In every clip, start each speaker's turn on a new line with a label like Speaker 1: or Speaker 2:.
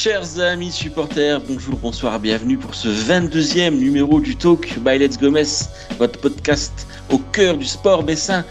Speaker 1: chers amis supporters, bonjour, bonsoir, bienvenue pour ce 22e numéro du Talk by Let's Go Metz, votre podcast au cœur du sport messin.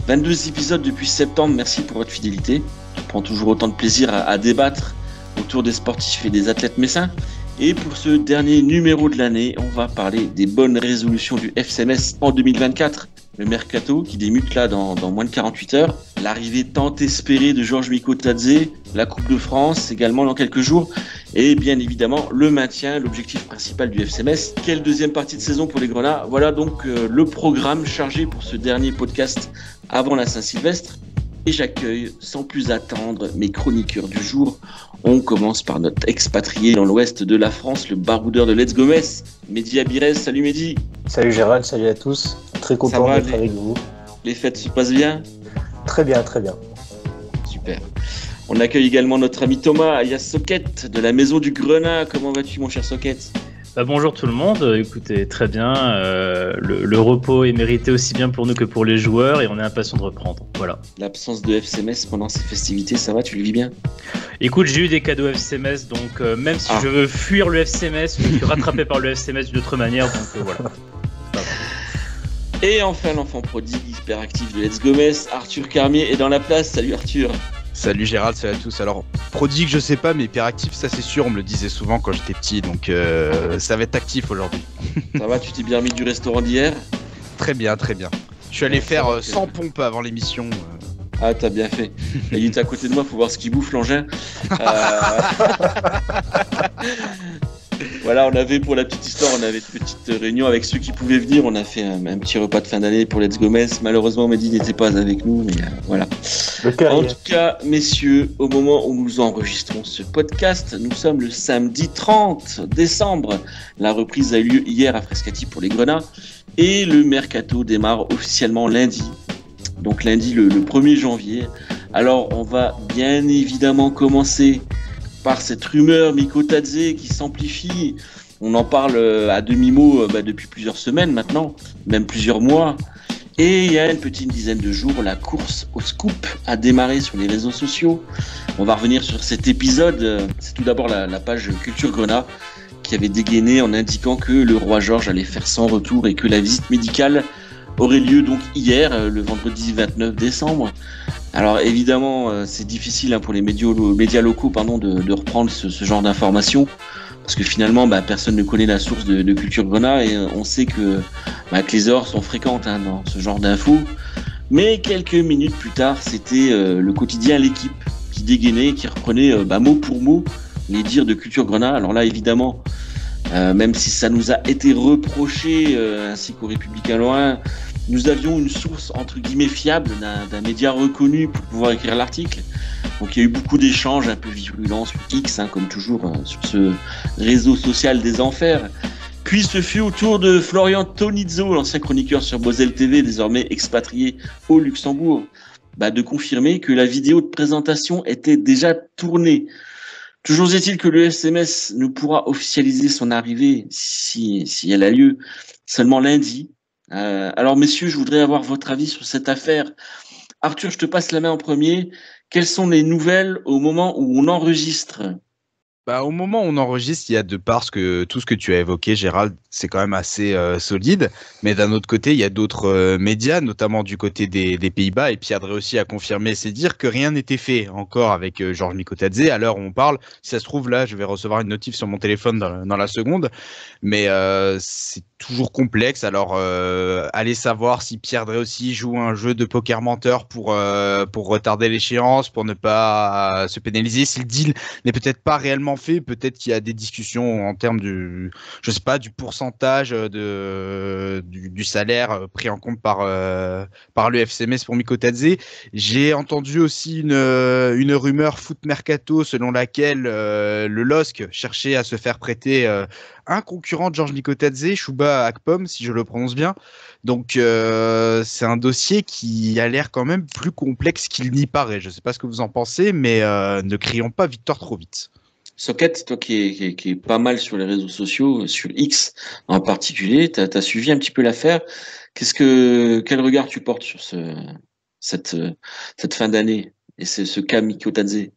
Speaker 1: 22 épisodes depuis septembre, merci pour votre fidélité. On prend toujours autant de plaisir à débattre autour des sportifs et des athlètes messins. Et pour ce dernier numéro de l'année, on va parler des bonnes résolutions du FC Metz en 2024. Le mercato qui débute là dans moins de 48 heures. L'arrivée tant espérée de Georges Mikotadze, la Coupe de France également dans quelques jours. Et bien évidemment le maintien, l'objectif principal du FC Metz. Quelle deuxième partie de saison pour les Grenats. Voilà donc le programme chargé pour ce dernier podcast avant la Saint-Sylvestre. Et j'accueille sans plus attendre mes chroniqueurs du jour. On commence par notre expatrié dans l'ouest de la France, le baroudeur de Let's Go Metz, Mehdi Abirez. Salut Mehdi.
Speaker 2: Salut Gérald, salut à tous. Très content d'être avec vous.
Speaker 1: Les fêtes se passent bien?
Speaker 2: Très bien, très bien.
Speaker 1: Super. On accueille également notre ami Thomas, alias Socket, de la Maison du Grenat. Comment vas-tu mon cher Socket?
Speaker 3: Bonjour tout le monde, écoutez, très bien, le repos est mérité aussi bien pour nous que pour les joueurs et on est impatient de reprendre, voilà.
Speaker 1: L'absence de FC Metz pendant ces festivités, ça va, tu le vis bien?
Speaker 3: Écoute, j'ai eu des cadeaux FC Metz, donc même si je veux fuir le FC Metz, je suis rattrapé par le FC Metz d'une autre manière, donc voilà.
Speaker 1: Et enfin l'enfant prodigue, hyperactif de Let's Go Metz, Arthur Carmier est dans la place. Salut Arthur.
Speaker 4: Salut Gérald, salut à tous. Alors, prodigue, je sais pas, mais hyperactif, ça c'est sûr, on me le disait souvent quand j'étais petit, donc ça va être actif aujourd'hui.
Speaker 1: Ça va, tu t'es bien remis du restaurant d'hier?
Speaker 4: Très bien, très bien. Je suis allé faire 100 pompes avant l'émission.
Speaker 1: Ah, t'as bien fait. Il est à côté de moi, faut voir ce qu'il bouffe, l'engin. Voilà, on avait, pour la petite histoire, on avait une petite réunion avec ceux qui pouvaient venir. On a fait un petit repas de fin d'année pour Let's Go Metz. Malheureusement, Mehdi n'était pas avec nous, mais voilà. En tout cas, messieurs, au moment où nous enregistrons ce podcast, nous sommes le samedi 30 décembre. La reprise a eu lieu hier à Frascati pour les Grenats. Et le mercato démarre officiellement lundi. Donc lundi, le 1er janvier. Alors, on va bien évidemment commencer par cette rumeur Mikotadze qui s'amplifie. On en parle à demi-mot depuis plusieurs semaines maintenant, même plusieurs mois. Et il y a une petite dizaine de jours, la course au scoop a démarré sur les réseaux sociaux. On va revenir sur cet épisode. C'est tout d'abord la page Culture Grenat qui avait dégainé en indiquant que le roi Georges allait faire son retour et que la visite médicale aurait lieu donc hier, le vendredi 29 décembre. Alors évidemment, c'est difficile pour les médias locaux de reprendre ce genre d'informations parce que finalement, personne ne connaît la source de Culture Grenat et on sait que les erreurs sont fréquentes dans ce genre d'infos. Mais quelques minutes plus tard, c'était le quotidien L'Équipe qui dégainait, qui reprenait mot pour mot les dires de Culture Grenat. Alors là, évidemment, même si ça nous a été reproché ainsi qu'aux Républicains Lorrains, nous avions une source entre guillemets fiable d'un média reconnu pour pouvoir écrire l'article. Donc il y a eu beaucoup d'échanges un peu virulents sur X, comme toujours sur ce réseau social des enfers. Puis ce fut au tour de Florian Tonizzo, l'ancien chroniqueur sur Moselle TV, désormais expatrié au Luxembourg, de confirmer que la vidéo de présentation était déjà tournée. Toujours est-il que le FC Metz ne pourra officialiser son arrivée, si elle a lieu, seulement lundi. Alors messieurs, je voudrais avoir votre avis sur cette affaire. Arthur, je te passe la main en premier. Quelles sont les nouvelles au moment où on enregistre?
Speaker 4: Au moment où on enregistre, il y a de part tout ce que tu as évoqué, Gérald, c'est quand même assez solide. Mais d'un autre côté, il y a d'autres médias, notamment du côté des Pays-Bas. Et Pierre Drey aussi a confirmé, c'est dire que rien n'était fait encore avec Georges Mikotadze. À l'heure où on parle, si ça se trouve, là, je vais recevoir une notif sur mon téléphone dans la seconde. Mais c'est toujours complexe. Alors, allez savoir si Pierre Drey aussi joue un jeu de poker menteur pour retarder l'échéance, pour ne pas se pénaliser. Si le deal n'est peut-être pas réellement fait, peut-être qu'il y a des discussions en termes du pourcentage du salaire pris en compte par le FC Metz pour Mikotadze. J'ai entendu aussi une rumeur foot mercato selon laquelle le LOSC cherchait à se faire prêter un concurrent de Georges Mikotadze, Chouba Akpom, si je le prononce bien. Donc c'est un dossier qui a l'air quand même plus complexe qu'il n'y paraît. Je ne sais pas ce que vous en pensez, mais ne crions pas victoire trop vite.
Speaker 1: Socket, toi qui est pas mal sur les réseaux sociaux, sur X en particulier, t'as suivi un petit peu l'affaire. Quel regard tu portes sur cette fin d'année et ce cas Mikotadze?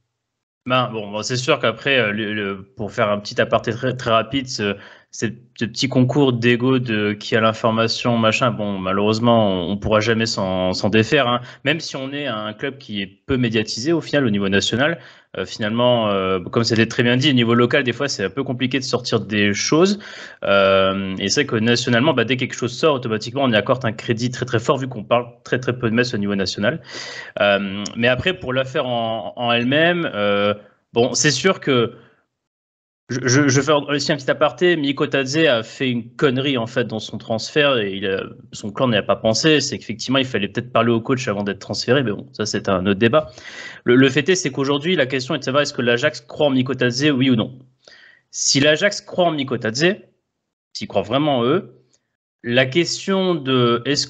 Speaker 3: Bon, c'est sûr qu'après, pour faire un petit aparté très, très rapide, ce petit concours d'ego de qui a l'information, machin, bon, malheureusement, on pourra jamais s'en défaire, hein. Même si on est un club qui est peu médiatisé au final au niveau national, finalement, comme c'était très bien dit, au niveau local, des fois, c'est un peu compliqué de sortir des choses. Et c'est que nationalement, dès que quelque chose sort, automatiquement, on y accorde un crédit très très fort vu qu'on parle très très peu de Metz au niveau national. Mais après, pour l'affaire en elle-même, bon, c'est sûr que je vais faire aussi un petit aparté. Miko Tadze a fait une connerie en fait dans son transfert et son clan n'y a pas pensé. C'est qu'effectivement, il fallait peut-être parler au coach avant d'être transféré, mais bon, ça c'est un autre débat. Le fait c'est qu'aujourd'hui, la question est de savoir est-ce que l'Ajax croit en Miko Tadze, oui ou non. Si l'Ajax croit en Miko Tadze, s'ils croient vraiment en eux, la question de est-ce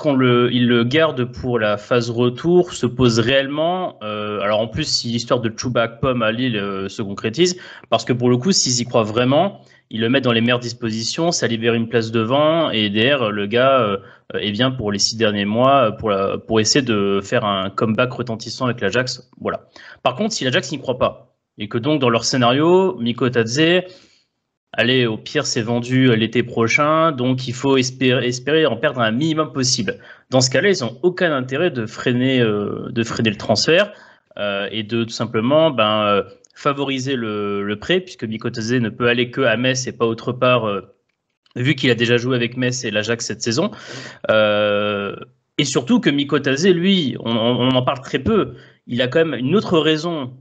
Speaker 3: il le garde pour la phase retour se pose réellement. Alors en plus, si l'histoire de Chouba Akpom à Lille se concrétise, parce que pour le coup, s'ils y croient vraiment, ils le mettent dans les meilleures dispositions, ça libère une place devant, et derrière, le gars est bien pour les 6 derniers mois pour essayer de faire un comeback retentissant avec l'Ajax. Voilà. Par contre, si l'Ajax n'y croit pas, et que donc dans leur scénario, Miko Tadze, allez, au pire, c'est vendu l'été prochain, donc il faut espérer en perdre un minimum possible. Dans ce cas-là, ils n'ont aucun intérêt de freiner le transfert et de tout simplement favoriser le prêt, puisque Miko Tadze ne peut aller que à Metz et pas autre part, vu qu'il a déjà joué avec Metz et l'Ajax cette saison. Et surtout que Miko Tadze, lui, on en parle très peu, il a quand même une autre raison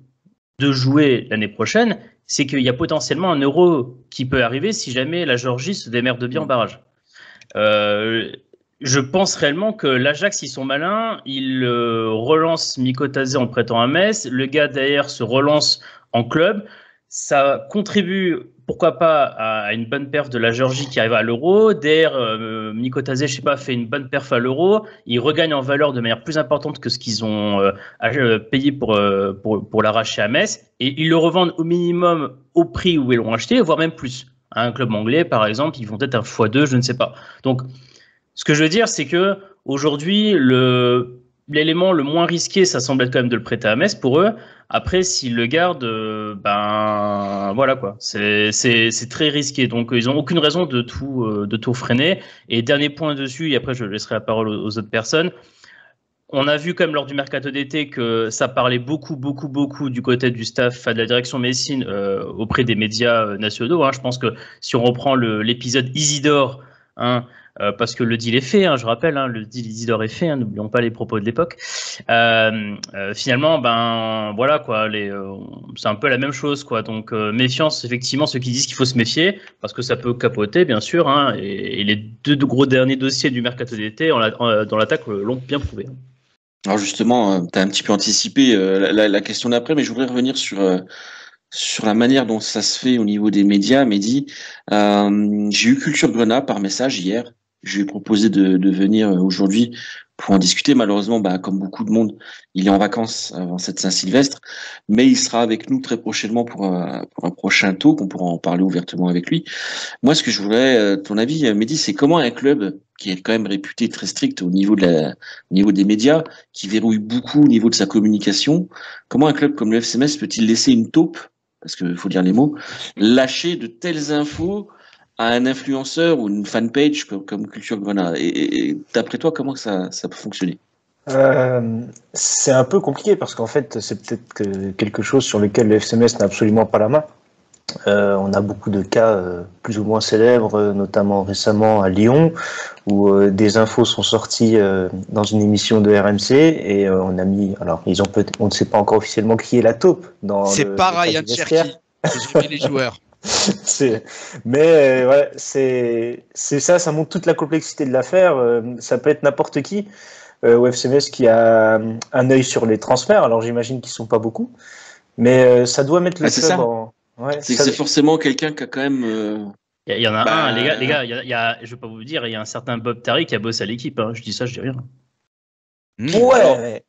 Speaker 3: de jouer l'année prochaine, c'est qu'il y a potentiellement un Euro qui peut arriver si jamais la Géorgie se démerde bien en barrage. Je pense réellement que l'Ajax, ils sont malins, ils relancent Miko Tadze en prêtant à Metz, le gars derrière se relance en club, ça contribue, pourquoi pas, à une bonne perf de la Géorgie qui arrive à l'Euro. Derrière, Miko Tadze, je sais pas, fait une bonne perf à l'Euro. Ils regagnent en valeur de manière plus importante que ce qu'ils ont payé pour l'arracher à Metz. Et ils le revendent au minimum au prix où ils l'ont acheté, voire même plus. À un club anglais, par exemple, ils vont peut-être un x2, je ne sais pas. Donc, ce que je veux dire, c'est que aujourd'hui, l'élément le moins risqué, ça semble être quand même de le prêter à Metz pour eux. Après, s'ils le gardent, voilà quoi. C'est très risqué. Donc, ils n'ont aucune raison de tout freiner. Et dernier point dessus, et après, je laisserai la parole aux autres personnes. On a vu quand même lors du mercato d'été que ça parlait beaucoup du côté du staff, de la direction Messine auprès des médias nationaux. Je pense que si on reprend l'épisode Isidore, parce que le deal est fait, je rappelle, le deal Isidore est fait, n'oublions pas les propos de l'époque. Finalement, voilà quoi, c'est un peu la même chose quoi. Donc méfiance, effectivement, ceux qui disent qu'il faut se méfier, parce que ça peut capoter, bien sûr. Et les deux gros derniers dossiers du mercato d'été dans l'attaque l'ont bien prouvé.
Speaker 1: Alors justement, tu as un petit peu anticipé la question d'après, mais je voudrais revenir sur la manière dont ça se fait au niveau des médias. Mehdi, j'ai eu Culture Grenat par message hier. Je lui ai proposé de venir aujourd'hui pour en discuter. Malheureusement, comme beaucoup de monde, il est en vacances avant cette Saint-Sylvestre, mais il sera avec nous très prochainement pour un prochain talk. On pourra en parler ouvertement avec lui. Moi, ce que je voudrais, ton avis, Mehdi, c'est comment un club qui est quand même réputé très strict au niveau des médias, qui verrouille beaucoup au niveau de sa communication, comment un club comme le FC Metz peut-il laisser une taupe, parce qu'il faut dire les mots, lâcher de telles infos à un influenceur ou une fanpage comme Culture Grenat. Et d'après toi, comment ça peut fonctionner ?
Speaker 2: C'est un peu compliqué parce qu'en fait, c'est peut-être quelque chose sur lequel le FC Metz n'a absolument pas la main. On a beaucoup de cas plus ou moins célèbres, notamment récemment à Lyon, où des infos sont sorties dans une émission de RMC et on a mis. Alors, on ne sait pas encore officiellement qui est la taupe dans.
Speaker 4: C'est pas Ryan Cherki. J'ai les joueurs.
Speaker 2: Ouais, c'est ça montre toute la complexité de l'affaire. Ça peut être n'importe qui. Au FC Metz qui a un œil sur les transferts. Alors j'imagine qu'ils sont pas beaucoup, mais ça doit mettre le club en. Ouais,
Speaker 1: c'est forcément quelqu'un qui a quand même.
Speaker 3: Il y en a un, les gars. Je vais pas vous dire, il y a un certain Bob Tari qui a bossé à l'équipe. Je dis ça, je dis rien.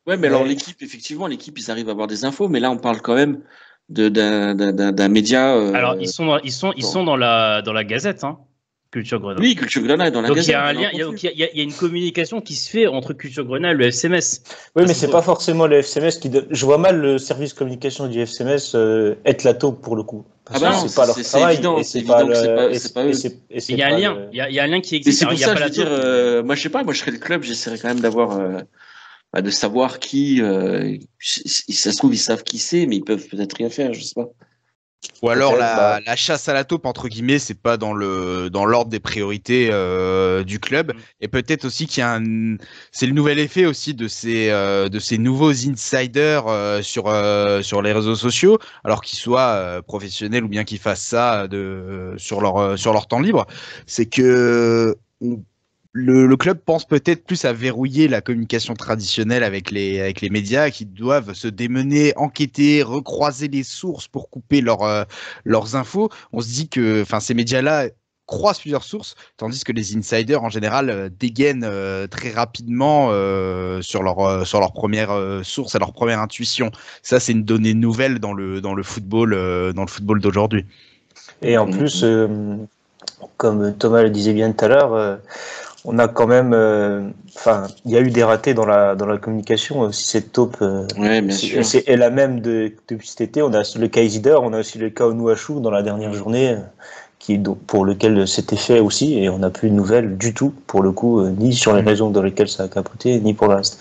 Speaker 1: Alors l'équipe, effectivement, ils arrivent à avoir des infos, mais là on parle quand même d'un média.
Speaker 3: Alors ils sont dans la Gazette. Culture Grenade.
Speaker 1: Oui, Culture Grenade dans la
Speaker 3: donc
Speaker 1: Gazette.
Speaker 3: Il y a un lien, il y a une communication qui se fait entre Culture Grenade et le FCMS.
Speaker 2: Oui, mais c'est pas forcément le FCMS qui. Je vois mal le service communication du FCMS être la taupe pour le coup.
Speaker 1: Parce que c'est pas leur travail. C'est évident que c'est pas eux.
Speaker 3: Il y a un lien. Il y a un lien qui existe.
Speaker 1: Et c'est pour ça que je veux dire, moi je sais pas, moi je serais le club, j'essaierais quand même d'avoir, de savoir qui. Si ça se trouve ils savent qui c'est, mais ils peuvent peut-être rien faire, je sais pas.
Speaker 4: Ou alors la chasse à la taupe entre guillemets, c'est pas dans l'ordre des priorités du club, et peut-être aussi c'est le nouvel effet aussi de ces nouveaux insiders sur les réseaux sociaux, alors qu'ils soient professionnels ou bien qu'ils fassent ça sur leur temps libre, c'est que le club pense peut-être plus à verrouiller la communication traditionnelle avec les médias qui doivent se démener, enquêter, recroiser les sources pour couper leurs infos. On se dit que ces médias-là croisent plusieurs sources, tandis que les insiders en général dégainent très rapidement sur leur première source, à leur première intuition. Ça, c'est une donnée nouvelle dans le football d'aujourd'hui.
Speaker 2: Et en plus, comme Thomas le disait bien tout à l'heure, on a quand même, il y a eu des ratés dans la communication. Si cette taupe est la même depuis cet été, on a le cas Isidore, on a aussi le cas Onuachu dans la dernière journée, pour lequel c'était fait aussi, et on n'a plus de nouvelles du tout pour le coup, ni sur les raisons dans lesquelles ça a capoté, ni pour le reste.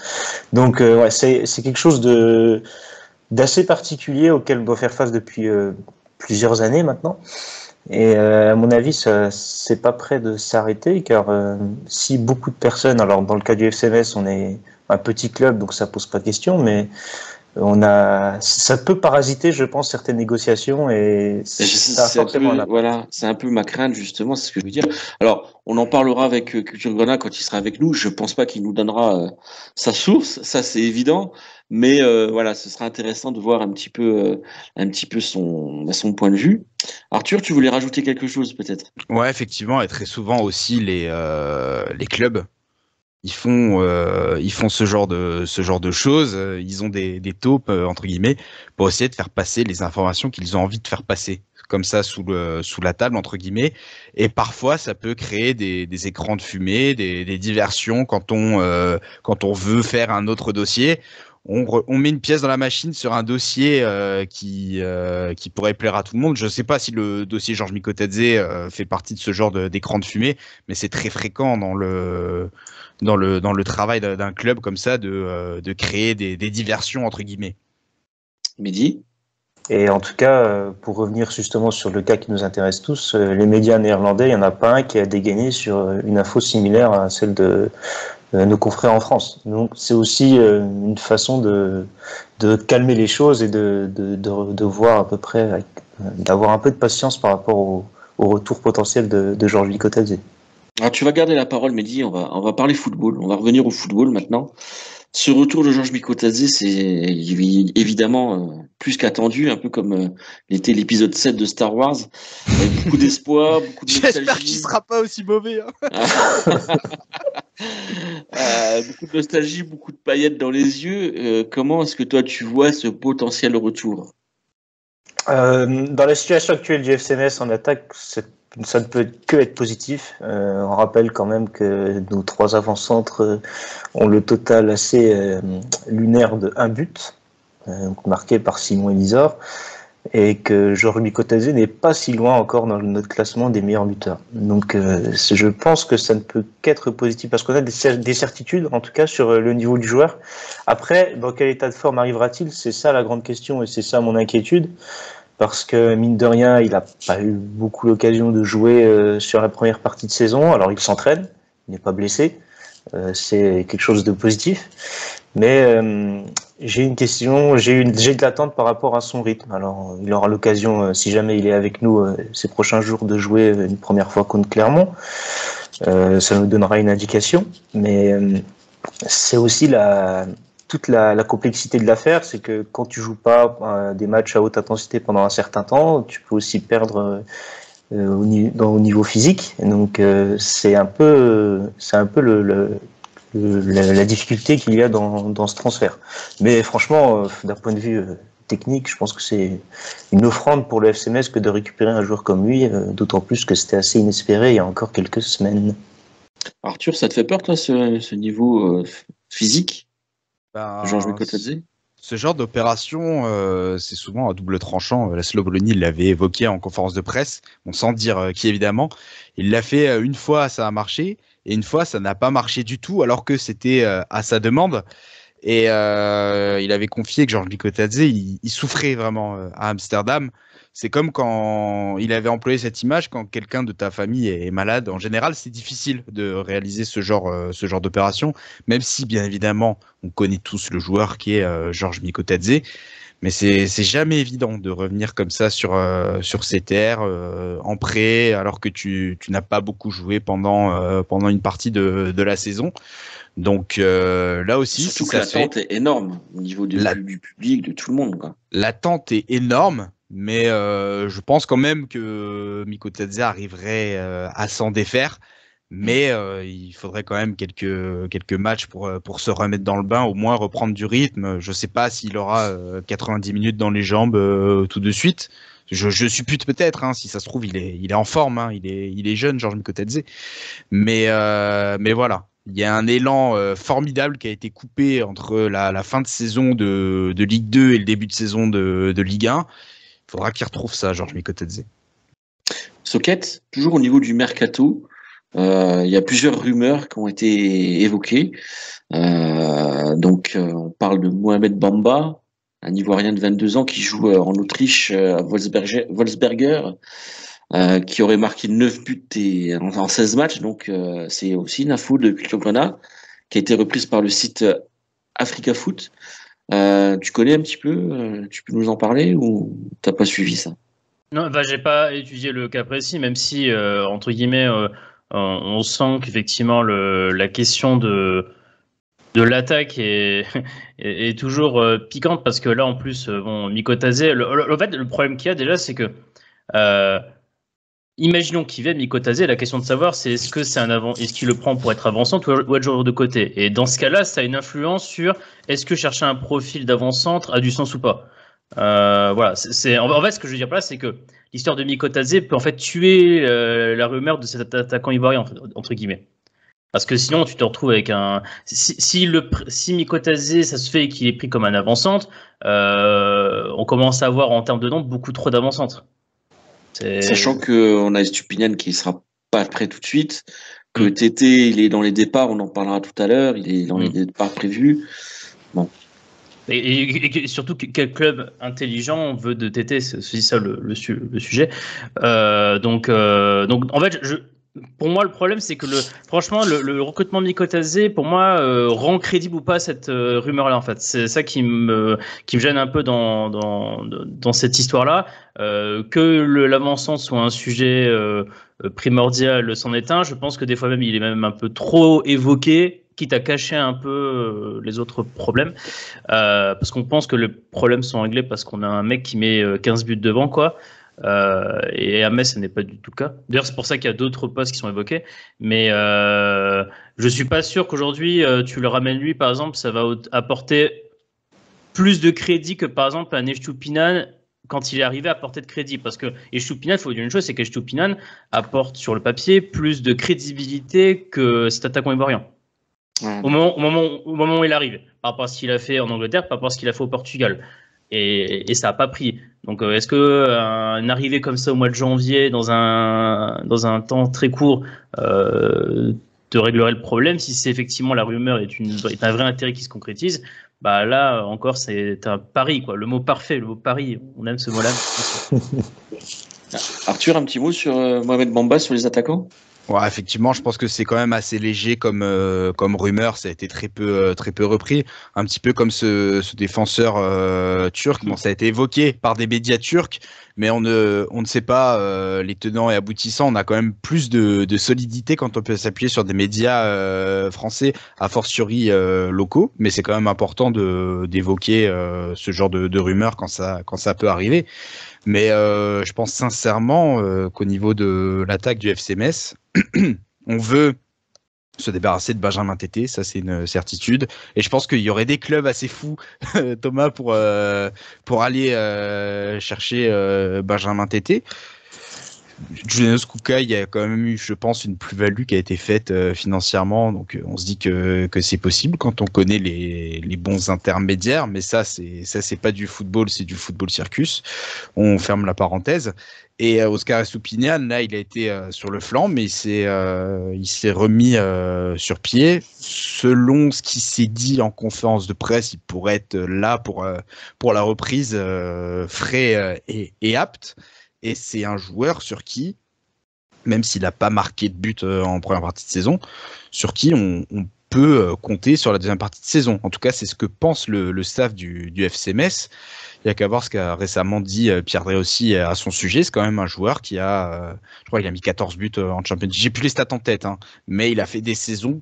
Speaker 2: Donc c'est quelque chose d'assez particulier auquel on doit faire face depuis plusieurs années maintenant. Et à mon avis, c'est pas prêt de s'arrêter, car si beaucoup de personnes, alors dans le cas du FCMS, on est un petit club, donc ça pose pas question, mais ça peut parasiter, je pense, certaines négociations, et ça a fortement un impact.
Speaker 1: Voilà, c'est un peu ma crainte, justement, c'est ce que je veux dire. Alors, on en parlera avec Culture Grenade quand il sera avec nous. Je pense pas qu'il nous donnera sa source, ça c'est évident. Mais voilà, ce sera intéressant de voir un petit peu son point de vue. Arthur, tu voulais rajouter quelque chose peut-être?
Speaker 4: Ouais, effectivement, et très souvent aussi les clubs, ils font ce genre de choses. Ils ont des taupes entre guillemets pour essayer de faire passer les informations qu'ils ont envie de faire passer, comme ça sous la table entre guillemets. Et parfois, ça peut créer des écrans de fumée, des diversions quand on veut faire un autre dossier. On met une pièce dans la machine sur un dossier qui pourrait plaire à tout le monde. Je ne sais pas si le dossier Georges Mikotadze fait partie de ce genre d'écran de fumée, mais c'est très fréquent dans le travail d'un club comme ça de créer des diversions entre guillemets.
Speaker 1: Mehdi ?
Speaker 2: Et en tout cas, pour revenir justement sur le cas qui nous intéresse tous, les médias néerlandais, il n'y en a pas un qui a dégainé sur une info similaire à celle de nos confrères en France. Donc c'est aussi une façon de calmer les choses et de voir à peu près, d'avoir un peu de patience par rapport au retour potentiel de Georges Mikotadze.
Speaker 1: Alors tu vas garder la parole, Mehdi, on va parler football, on va revenir au football maintenant. Ce retour de Georges Mikotadze, c'est évidemment plus qu'attendu, un peu comme l'était l'épisode 7 de Star Wars, avec beaucoup d'espoir, beaucoup de nostalgie.
Speaker 4: J'espère qu'il sera pas aussi mauvais.
Speaker 1: Beaucoup de nostalgie, beaucoup de paillettes dans les yeux. Comment est-ce que toi tu vois ce potentiel retour ?
Speaker 2: Dans la situation actuelle du FCMS en attaque, ça ne peut que être positif. On rappelle quand même que nos trois avant-centres ont le total assez lunaire de 1 but, marqué par Simon Elisor, et que Georges Mikotadze n'est pas si loin encore dans notre classement des meilleurs buteurs. Donc je pense que ça ne peut qu'être positif, parce qu'on a des certitudes, en tout cas, sur le niveau du joueur. Après, dans quel état de forme arrivera-t-il ? C'est ça la grande question, et c'est ça mon inquiétude. Parce que, mine de rien, il n'a pas eu beaucoup l'occasion de jouer sur la première partie de saison. Alors, il s'entraîne, il n'est pas blessé. C'est quelque chose de positif. Mais j'ai une question, j'ai de l'attente par rapport à son rythme. Alors, il aura l'occasion, si jamais il est avec nous ces prochains jours, de jouer une première fois contre Clermont. Ça nous donnera une indication. Mais c'est aussi toute la complexité de l'affaire, c'est que quand tu joues pas des matchs à haute intensité pendant un certain temps, tu peux aussi perdre au niveau physique. Et donc c'est un peu la difficulté qu'il y a dans ce transfert. Mais franchement, d'un point de vue technique. Je pense que c'est une offrande pour le FC Metz que de récupérer un joueur comme lui, d'autant plus que c'était assez inespéré il y a encore quelques semaines.
Speaker 1: Arthur, ça te fait peur, toi, ce niveau physique, Georges Mikotadze?
Speaker 4: Ce genre d'opération, c'est souvent à double tranchant. Laszlo Bologna l'avait évoqué en conférence de presse, sans dire qui évidemment. Il l'a fait une fois, ça a marché, et une fois, ça n'a pas marché du tout, alors que c'était à sa demande. Et il avait confié que Georges Mikotadze, il souffrait vraiment à Amsterdam. C'est comme quand il avait employé cette image, quand quelqu'un de ta famille est malade. En général, c'est difficile de réaliser ce genre d'opération, même si, bien évidemment, on connaît tous le joueur qui est Georges Mikotadze. Mais c'est jamais évident de revenir comme ça sur ces terres en prêt, alors que tu n'as pas beaucoup joué pendant une partie de la saison. Donc là aussi,
Speaker 1: surtout que l'attente est énorme au niveau du public, de tout le monde, quoi.
Speaker 4: L'attente est énorme, mais je pense quand même que Mikotadze arriverait à s'en défaire. Mais il faudrait quand même quelques matchs pour se remettre dans le bain, au moins reprendre du rythme. Je ne sais pas s'il aura 90 minutes dans les jambes tout de suite. Je suppute peut-être, hein, si ça se trouve, il est en forme, hein, il est jeune, Georges Mikotadze. Mais voilà. Il y a un élan formidable qui a été coupé entre la fin de saison de Ligue 2 et le début de saison de Ligue 1. Il faudra qu'il retrouve ça, Georges Mikotadze.
Speaker 1: Socket, toujours au niveau du mercato, il y a plusieurs rumeurs qui ont été évoquées. On parle de Mohamed Bamba, un Ivoirien de 22 ans qui joue en Autriche à Wolfsberger. Qui aurait marqué 9 buts en 16 matchs. Donc, c'est aussi une info de Culture Grenat qui a été reprise par le site Africa Foot. Tu connais un petit peu tu peux nous en parler ou t'as pas suivi ça?
Speaker 3: Non, j'ai pas étudié le cas précis, même si, entre guillemets, on sent qu'effectivement la question de l'attaque est toujours piquante, parce que là, en plus, Mikotadze, en fait, le problème qu'il y a déjà, c'est que imaginons qu'il vienne Mikotadze, la question de savoir, c'est est-ce qu'il le prend pour être avançante ou être joueur de côté. Et dans ce cas-là, ça a une influence sur est-ce que chercher un profil d'avant-centre a du sens ou pas. Voilà. En fait, ce que je veux dire par là, c'est que l'histoire de Mikotadze peut en fait tuer la rumeur de cet attaquant ivoirien, entre guillemets. Parce que sinon, tu te retrouves avec un. Si Mikotadze, ça se fait qu'il est pris comme un avant-centre, on commence à avoir en termes de nombre beaucoup trop d'avant-centres.
Speaker 1: Sachant qu'on a Estupiñán qui sera pas prêt tout de suite, que Tété il est dans les départs, on en parlera tout à l'heure, il est dans les départs prévus. Bon.
Speaker 3: Et surtout, quel club intelligent veut de Tété, c'est ça le sujet. Donc en fait, pour moi, le problème, c'est que franchement, le recrutement de Mikotadze, pour moi, rend crédible ou pas cette rumeur-là. En fait, c'est ça qui me gêne un peu dans cette histoire-là. Que l'avant-centre soit un sujet primordial, c'en est un. Je pense que des fois même, il est même un peu trop évoqué, quitte à cacher un peu les autres problèmes. Parce qu'on pense que les problèmes sont réglés parce qu'on a un mec qui met 15 buts devant, quoi. Et à Metz, ce n'est pas du tout le cas. D'ailleurs, c'est pour ça qu'il y a d'autres postes qui sont évoqués. Mais je suis pas sûr qu'aujourd'hui, tu le ramènes lui, par exemple, ça va apporter plus de crédit que, par exemple, un Estupiñán quand il est arrivé à portée de crédit. Parce que Estupiñán, il faut dire une chose, c'est qu'Estupiñán apporte sur le papier plus de crédibilité que cet attaquant ivoirien. Au moment où il arrive, par rapport à ce qu'il a fait en Angleterre, par rapport à ce qu'il a fait au Portugal. Et ça n'a pas pris. Donc, est-ce qu'une arrivée comme ça au mois de janvier, dans un temps très court, te réglerait le problème? Si c'est effectivement la rumeur est un vrai intérêt qui se concrétise, bah là encore, c'est un pari, quoi. Le mot parfait, le mot pari, on aime ce mot-là.
Speaker 1: Arthur, un petit mot sur Mohamed Bamba, sur les attaquants?
Speaker 4: Ouais, effectivement, je pense que c'est quand même assez léger comme rumeur. Ça a été très peu repris. Un petit peu comme ce défenseur turc. Bon, ça a été évoqué par des médias turcs, mais on ne sait pas les tenants et aboutissants. On a quand même plus de solidité quand on peut s'appuyer sur des médias français, a fortiori locaux. Mais c'est quand même important d'évoquer ce genre de rumeurs quand ça peut arriver. Mais je pense sincèrement qu'au niveau de l'attaque du FC Metz, on veut se débarrasser de Benjamin Tété, ça c'est une certitude. Et je pense qu'il y aurait des clubs assez fous, Thomas, pour aller chercher Benjamin Tété. Julianos Kouka, il y a quand même eu, je pense, une plus-value qui a été faite financièrement. Donc on se dit que c'est possible quand on connaît les bons intermédiaires. Mais ça c'est pas du football, c'est du football circus. On ferme la parenthèse. Et Oscar Estupiñán, là, il a été sur le flanc, mais il s'est remis sur pied. Selon ce qui s'est dit en conférence de presse, il pourrait être là pour la reprise, frais et apte. Et c'est un joueur sur qui, même s'il n'a pas marqué de but en première partie de saison, sur qui on peut compter sur la deuxième partie de saison. En tout cas, c'est ce que pense le staff du FC Metz. Il n'y a qu'à voir ce qu'a récemment dit Pierre Dréossi à son sujet. C'est quand même un joueur qui a, je crois qu'il a mis 14 buts en Champions League. J'ai plus les stats en tête, mais il a fait des saisons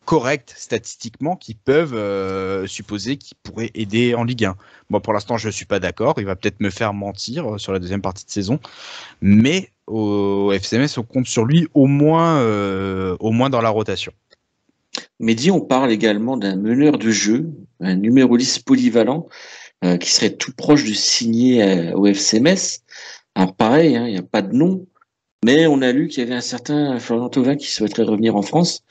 Speaker 4: correctes statistiquement qui peuvent supposer qu'il pourrait aider en Ligue 1. Moi, pour l'instant, je ne suis pas d'accord. Il va peut-être me faire mentir sur la deuxième partie de saison. Mais au FC Metz, on compte sur lui au moins dans la rotation.
Speaker 1: Mehdi, on parle également d'un meneur de jeu, un numéro 10 polyvalent, qui serait tout proche de signer au FC Metz. Alors pareil, il n'y a pas de nom, mais on a lu qu'il y avait un certain Florian Thauvin qui souhaiterait revenir en France,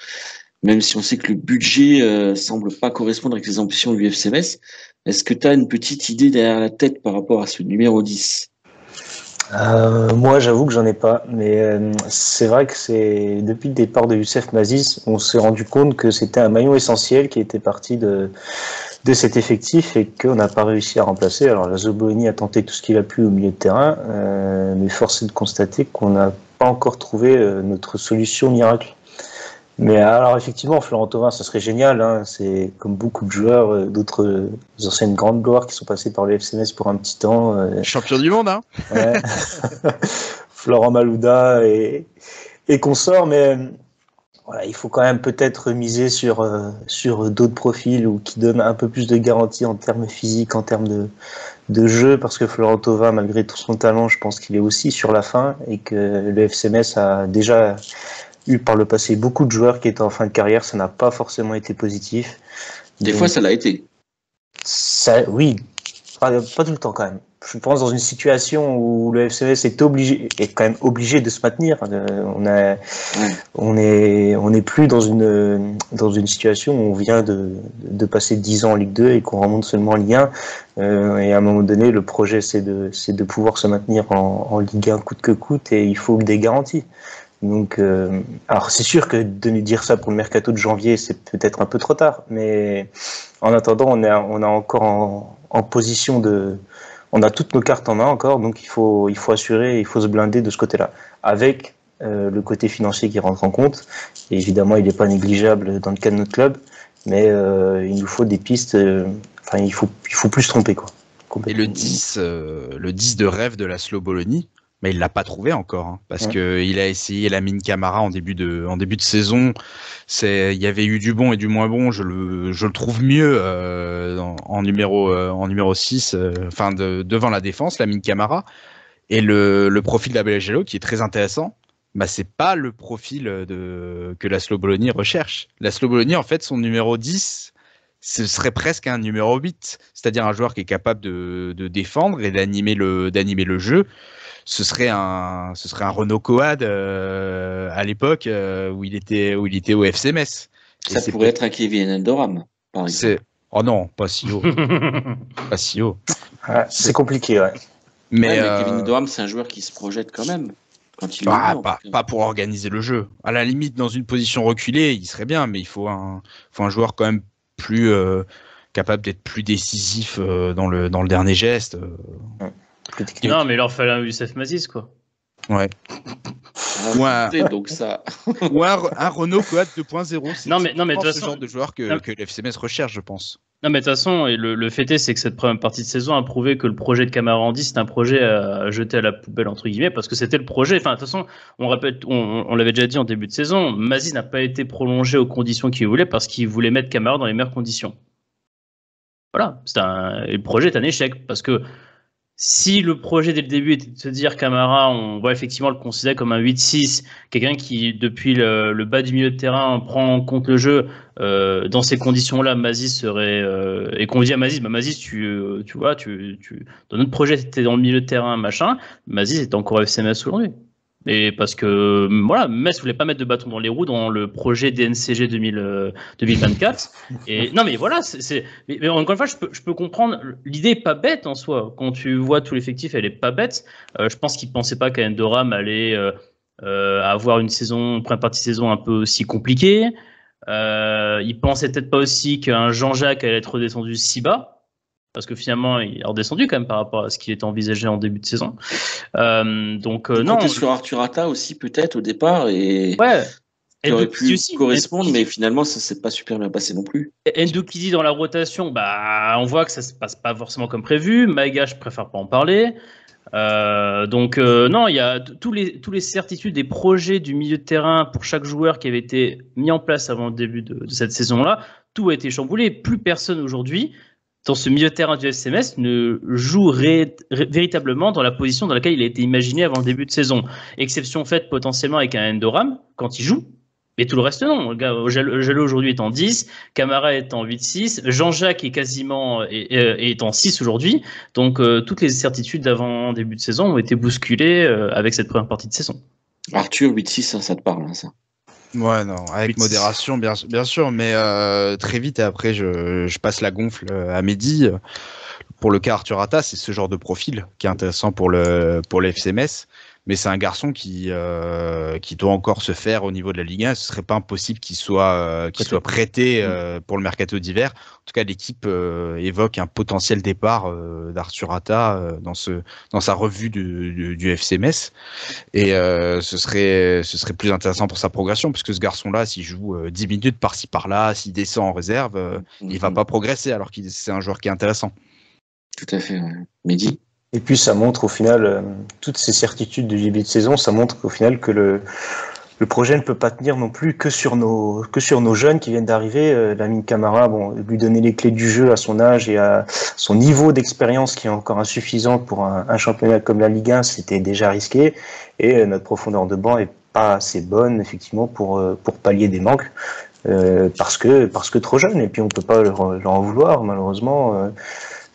Speaker 1: même si on sait que le budget semble pas correspondre avec les ambitions du FC Metz. Est-ce que tu as une petite idée derrière la tête par rapport à ce numéro 10 ?
Speaker 2: Moi, j'avoue que j'en ai pas, mais c'est vrai que c'est depuis le départ de Youssef Mazis, on s'est rendu compte que c'était un maillon essentiel qui était parti de cet effectif et qu'on n'a pas réussi à remplacer. Alors la Bologna a tenté tout ce qu'il a pu au milieu de terrain, mais force est de constater qu'on n'a pas encore trouvé notre solution miracle. Mais alors effectivement, Florent Thauvin, ça serait génial. C'est comme beaucoup de joueurs, d'autres anciennes grandes gloires qui sont passées par le FC Metz pour un petit temps.
Speaker 4: Champion du monde,
Speaker 2: Ouais. Florent Malouda et consorts, mais voilà, il faut quand même peut-être miser sur d'autres profils ou qui donnent un peu plus de garantie en termes physiques, en termes de jeu, parce que Florent Thauvin, malgré tout son talent, je pense qu'il est aussi sur la fin et que le FC Metz a déjà eu par le passé beaucoup de joueurs qui étaient en fin de carrière, ça n'a pas forcément été positif.
Speaker 1: Des fois, ça l'a été.
Speaker 2: Oui, pas tout le temps quand même. Je pense dans une situation où le FC Metz est quand même obligé de se maintenir. On n'est plus dans une situation où on vient de passer 10 ans en Ligue 2 et qu'on remonte seulement en Ligue 1. Et à un moment donné, le projet c'est de pouvoir se maintenir en Ligue 1 coûte que coûte, et il faut des garanties. Donc, alors c'est sûr que de nous dire ça pour le mercato de janvier, c'est peut-être un peu trop tard, mais en attendant, on est encore en position on a toutes nos cartes en main encore, donc il faut assurer, il faut se blinder de ce côté-là, avec le côté financier qui rentre en compte. Et évidemment, il n'est pas négligeable dans le cas de notre club, mais il nous faut des pistes. Il faut plus se tromper, quoi.
Speaker 4: Et le 10 de rêve de la Laszlo Bologna, mais il l'a pas trouvé encore, parce que il a essayé Lamine Camara en début de saison. Il y avait eu du bon et du moins bon. Je le trouve mieux en numéro 6, devant la défense, Lamine Camara. Et le profil d'Abelagelo qui est très intéressant. C'est pas le profil que Laszlo Bologna recherche. Laszlo Bologna, en fait, son numéro 10, ce serait presque un numéro 8, c'est-à-dire un joueur qui est capable de défendre et d'animer le jeu. Ce serait un Renaud Coad à l'époque où il était au FC Metz.
Speaker 1: Ça pourrait être un Kevin Endoram, par exemple.
Speaker 4: Oh non, pas si haut. Pas si haut.
Speaker 2: C'est compliqué, ouais.
Speaker 1: Mais Kevin Endoram, c'est un joueur qui se projette quand même. Quand il
Speaker 4: pas pour organiser le jeu. À la limite, dans une position reculée, il serait bien, mais il faut un joueur quand même plus capable d'être plus décisif dans le dernier geste.
Speaker 3: Non, mais il leur fallait un Youssef Mazis, quoi.
Speaker 4: Ouais.
Speaker 1: Donc ça.
Speaker 4: Ou un Renault Coad 2.0. C'est
Speaker 3: non, mais de toute
Speaker 4: ce
Speaker 3: façon,
Speaker 4: genre de joueur que le FC Metz recherche, je pense.
Speaker 3: Non, mais de toute façon, et le fait est, c'est que cette première partie de saison a prouvé que le projet de Camara en 10, c'est un projet à jeter à la poubelle, entre guillemets, parce que c'était le projet. Enfin, de toute façon, on l'avait déjà dit en début de saison, Mazis n'a pas été prolongé aux conditions qu'il voulait parce qu'il voulait mettre Camara dans les meilleures conditions. Voilà. Et le projet est un échec parce que si le projet dès le début était de se dire Camara, on va effectivement le considérer comme un 8-6, quelqu'un qui depuis le bas du milieu de terrain prend en compte le jeu, dans ces conditions-là, Mazis serait et qu'on dit à Mazis, Mazis, tu vois, dans notre projet t'étais dans le milieu de terrain, machin, Mazis est encore FCMS aujourd'hui. Et parce que voilà, Metz voulait pas mettre de bâton dans les roues dans le projet DNCG 2024. Et non, mais voilà, mais encore une fois, je peux comprendre. L'idée est pas bête en soi. Quand tu vois tout l'effectif, elle est pas bête. Je pense qu'ils pensaient pas qu'Endoram allait avoir une première partie de saison un peu aussi compliquée. Ils pensaient peut-être pas aussi qu'un Jean-Jacques allait être redescendu si bas. Parce que finalement, il est redescendu quand même par rapport à ce qui était envisagé en début de saison. Donc, non.
Speaker 1: On sur Arthur Atta aussi, peut-être, au départ. Et
Speaker 3: ouais.
Speaker 1: Qui aurait pu correspondre, mais finalement, ça ne s'est pas super bien passé non plus.
Speaker 3: Ndokidi dans la rotation, on voit que ça ne se passe pas forcément comme prévu. Maïga, je préfère pas en parler. Donc, non, il y a tous les certitudes des projets du milieu de terrain pour chaque joueur qui avait été mis en place avant le début de cette saison-là. Tout a été chamboulé. Plus personne aujourd'hui dans ce milieu de terrain du FCMS ne joue véritablement dans la position dans laquelle il a été imaginé avant le début de saison. Exception faite potentiellement avec un Endoram quand il joue, mais tout le reste non. Le gars, Jallo aujourd'hui est en 10, Camara est en 8-6, Jean-Jacques est quasiment est en 6 aujourd'hui. Donc toutes les certitudes d'avant début de saison ont été bousculées avec cette première partie de saison.
Speaker 1: Arthur, 8-6, ça te parle, hein, ça?
Speaker 4: Ouais, non, avec modération, bien sûr, mais très vite, et après, je passe la gonfle à Mehdi. Pour le cas Arthur Atta, c'est ce genre de profil qui est intéressant pour le FCMS, mais c'est un garçon qui doit encore se faire au niveau de la Ligue 1. Ce serait pas impossible qu'il soit prêté pour le mercato d'hiver. En tout cas, l'équipe évoque un potentiel départ d'Arthur Atta dans sa revue du FCMS, et ce serait plus intéressant pour sa progression, puisque ce garçon-là, s'il joue 10 minutes par-ci par-là, s'il descend en réserve, il va pas progresser, alors que c'est un joueur qui est intéressant.
Speaker 1: Tout à fait, ouais. Mehdi?
Speaker 2: Et puis ça montre au final, toutes ces certitudes de début de saison, ça montre qu'au final que le projet ne peut pas tenir non plus que sur nos jeunes qui viennent d'arriver. Lamine Camara, lui donner les clés du jeu à son âge et à son niveau d'expérience qui est encore insuffisant pour un championnat comme la Ligue 1, c'était déjà risqué. Et notre profondeur de banc est pas assez bonne effectivement pour pallier des manques. Parce que trop jeune, et puis on peut pas leur en vouloir malheureusement.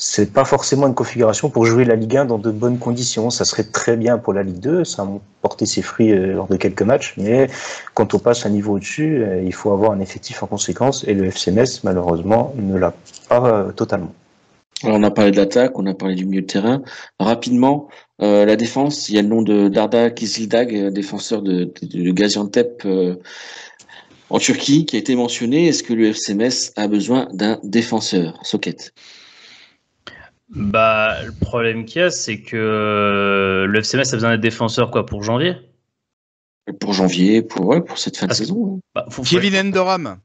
Speaker 2: C'est pas forcément une configuration pour jouer la Ligue 1 dans de bonnes conditions. Ça serait très bien pour la Ligue 2, ça a porté ses fruits lors de quelques matchs, mais quand on passe un niveau au-dessus, il faut avoir un effectif en conséquence, et le FCMS malheureusement ne l'a pas totalement.
Speaker 1: Alors on a parlé de l'attaque, on a parlé du milieu de terrain. Rapidement, la défense, il y a le nom de Darda Kizildag, défenseur de Gaziantep en Turquie, qui a été mentionné. Est-ce que le FCMS a besoin d'un défenseur? Socket.
Speaker 3: Le problème qu'il y a, c'est que le FCMS a besoin d'être défenseur pour janvier.
Speaker 1: Pour janvier, pour cette fin de saison.
Speaker 4: Kevin Endoram.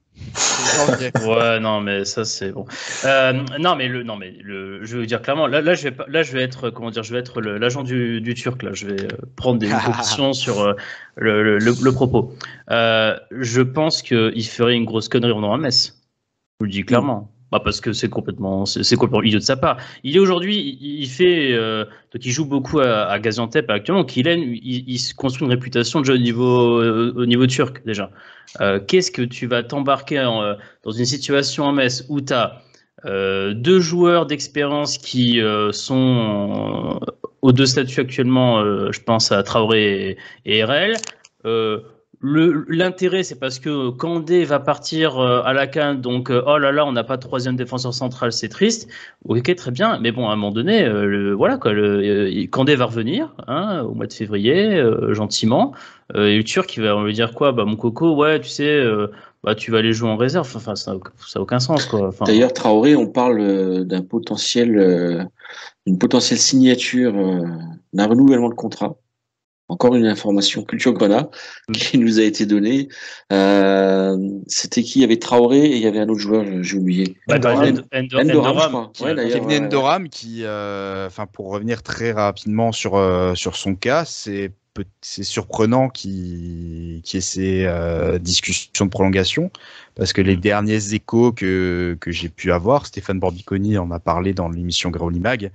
Speaker 3: Ouais, non, mais ça c'est bon. Je veux dire clairement, là je vais être, je vais être l'agent du Turc là. Je vais prendre des positions sur le propos. Je pense qu'il ferait une grosse connerie en Metz. Je vous le dis clairement. Parce que c'est complètement idiot de sa part. Il est aujourd'hui, donc il joue beaucoup à Gaziantep actuellement. Donc il se construit une réputation de jeu au niveau turc déjà. Qu'est-ce que tu vas t'embarquer dans une situation en Metz où tu as 2 joueurs d'expérience qui sont aux 2 statuts actuellement, je pense à Traoré et RL. L'intérêt, c'est parce que Kandé va partir à la CAN, donc oh là là, on n'a pas de 3e défenseur central, c'est triste. Ok, très bien, mais bon, à un moment donné, Kandé va revenir au mois de février, gentiment. Et le Turc, il va lui dire quoi? Mon coco, ouais, tu sais, tu vas aller jouer en réserve. Enfin, ça n'a aucun sens, quoi. Enfin,
Speaker 1: d'ailleurs, Traoré, on parle d'une potentielle signature, d'un renouvellement de contrat. Encore une information Culture Grenat qui nous a été donnée. C'était qui? Il y avait Traoré et il y avait un autre joueur, j'ai oublié.
Speaker 3: Endoram,
Speaker 1: je crois.
Speaker 4: Kevin Endoram qui, pour revenir très rapidement sur son cas, c'est surprenant qu'il y ait ces discussions de prolongation, parce que les derniers échos que j'ai pu avoir, Stéphane Borbiconi en a parlé dans l'émission Graouli Mag,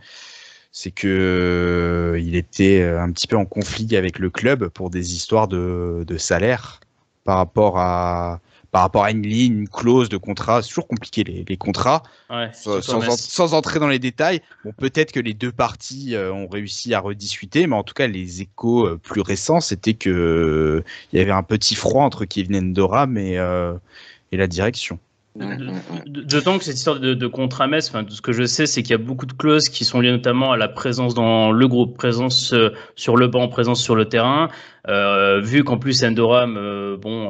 Speaker 4: c'est que il était un petit peu en conflit avec le club pour des histoires de salaire par rapport à une ligne, une clause de contrat. C'est toujours compliqué les contrats, sans entrer dans les détails. Bon, peut-être que les deux parties ont réussi à rediscuter, mais en tout cas, les échos plus récents, c'était que il y avait un petit froid entre Kevin Endoram et la direction.
Speaker 3: D'autant que cette histoire de contrat Metz, tout ce que je sais, c'est qu'il y a beaucoup de clauses qui sont liées notamment à la présence dans le groupe, présence sur le banc, présence sur le terrain. Vu qu'en plus Endoram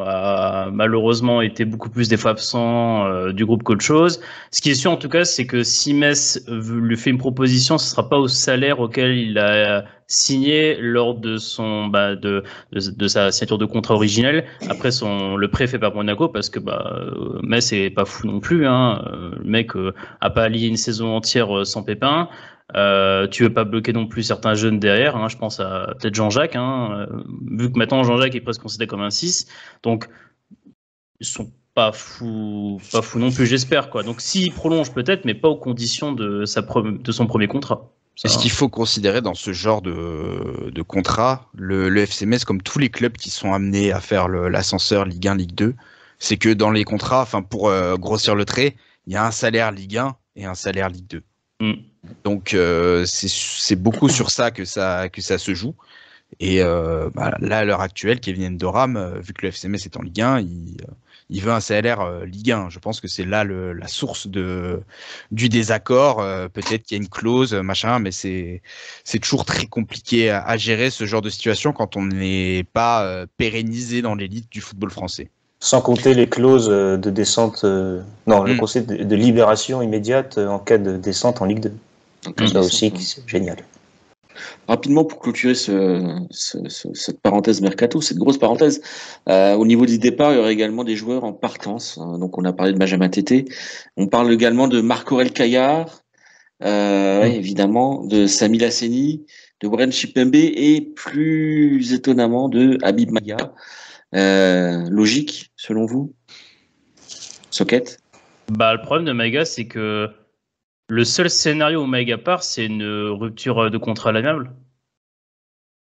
Speaker 3: a malheureusement été beaucoup plus des fois absent du groupe qu'autre chose. Ce qui est sûr en tout cas, c'est que si Metz lui fait une proposition, ce sera pas au salaire auquel il a signé lors de son de sa signature de contrat originel. Après le prêt fait par Monaco parce que Metz est pas fou non plus. Le mec a pas allié une saison entière sans Pépin. Tu veux pas bloquer non plus certains jeunes derrière, je pense à peut-être Jean-Jacques, vu que maintenant Jean-Jacques est presque considéré comme un 6, donc ils sont pas fous non plus, j'espère quoi. Donc s'il prolonge peut-être, mais pas aux conditions de son premier contrat.
Speaker 4: C'est ce qu'il faut considérer dans ce genre de contrat. Le FC Metz, comme tous les clubs qui sont amenés à faire l'ascenseur Ligue 1, Ligue 2, c'est que dans les contrats, pour grossir le trait, il y a un salaire Ligue 1 et un salaire Ligue 2. Donc c'est beaucoup sur ça que ça se joue. Et là, à l'heure actuelle, Kevin Endoram, vu que le FC Metz est en Ligue 1, il veut un salaire Ligue 1. Je pense que c'est là la source du désaccord. Peut-être qu'il y a une clause, machin, mais c'est toujours très compliqué à gérer ce genre de situation quand on n'est pas pérennisé dans l'élite du football français.
Speaker 2: Sans compter les clauses de descente, le conseil de libération immédiate en cas de descente en Ligue 2. Ça aussi, c'est génial.
Speaker 1: Rapidement, pour clôturer cette parenthèse mercato, cette grosse parenthèse, au niveau du départ, il y aurait également des joueurs en partance. Donc, on a parlé de Benjamin Tété. On parle également de Marc-Aurèle Caillard, évidemment, de Sami Lasseni, de Warren Chipembe et plus étonnamment de Habib Maga. Logique, selon vous, Socket?
Speaker 3: Le problème de Maga, c'est que le seul scénario où Maga part, c'est une rupture de contrat à l'amiable.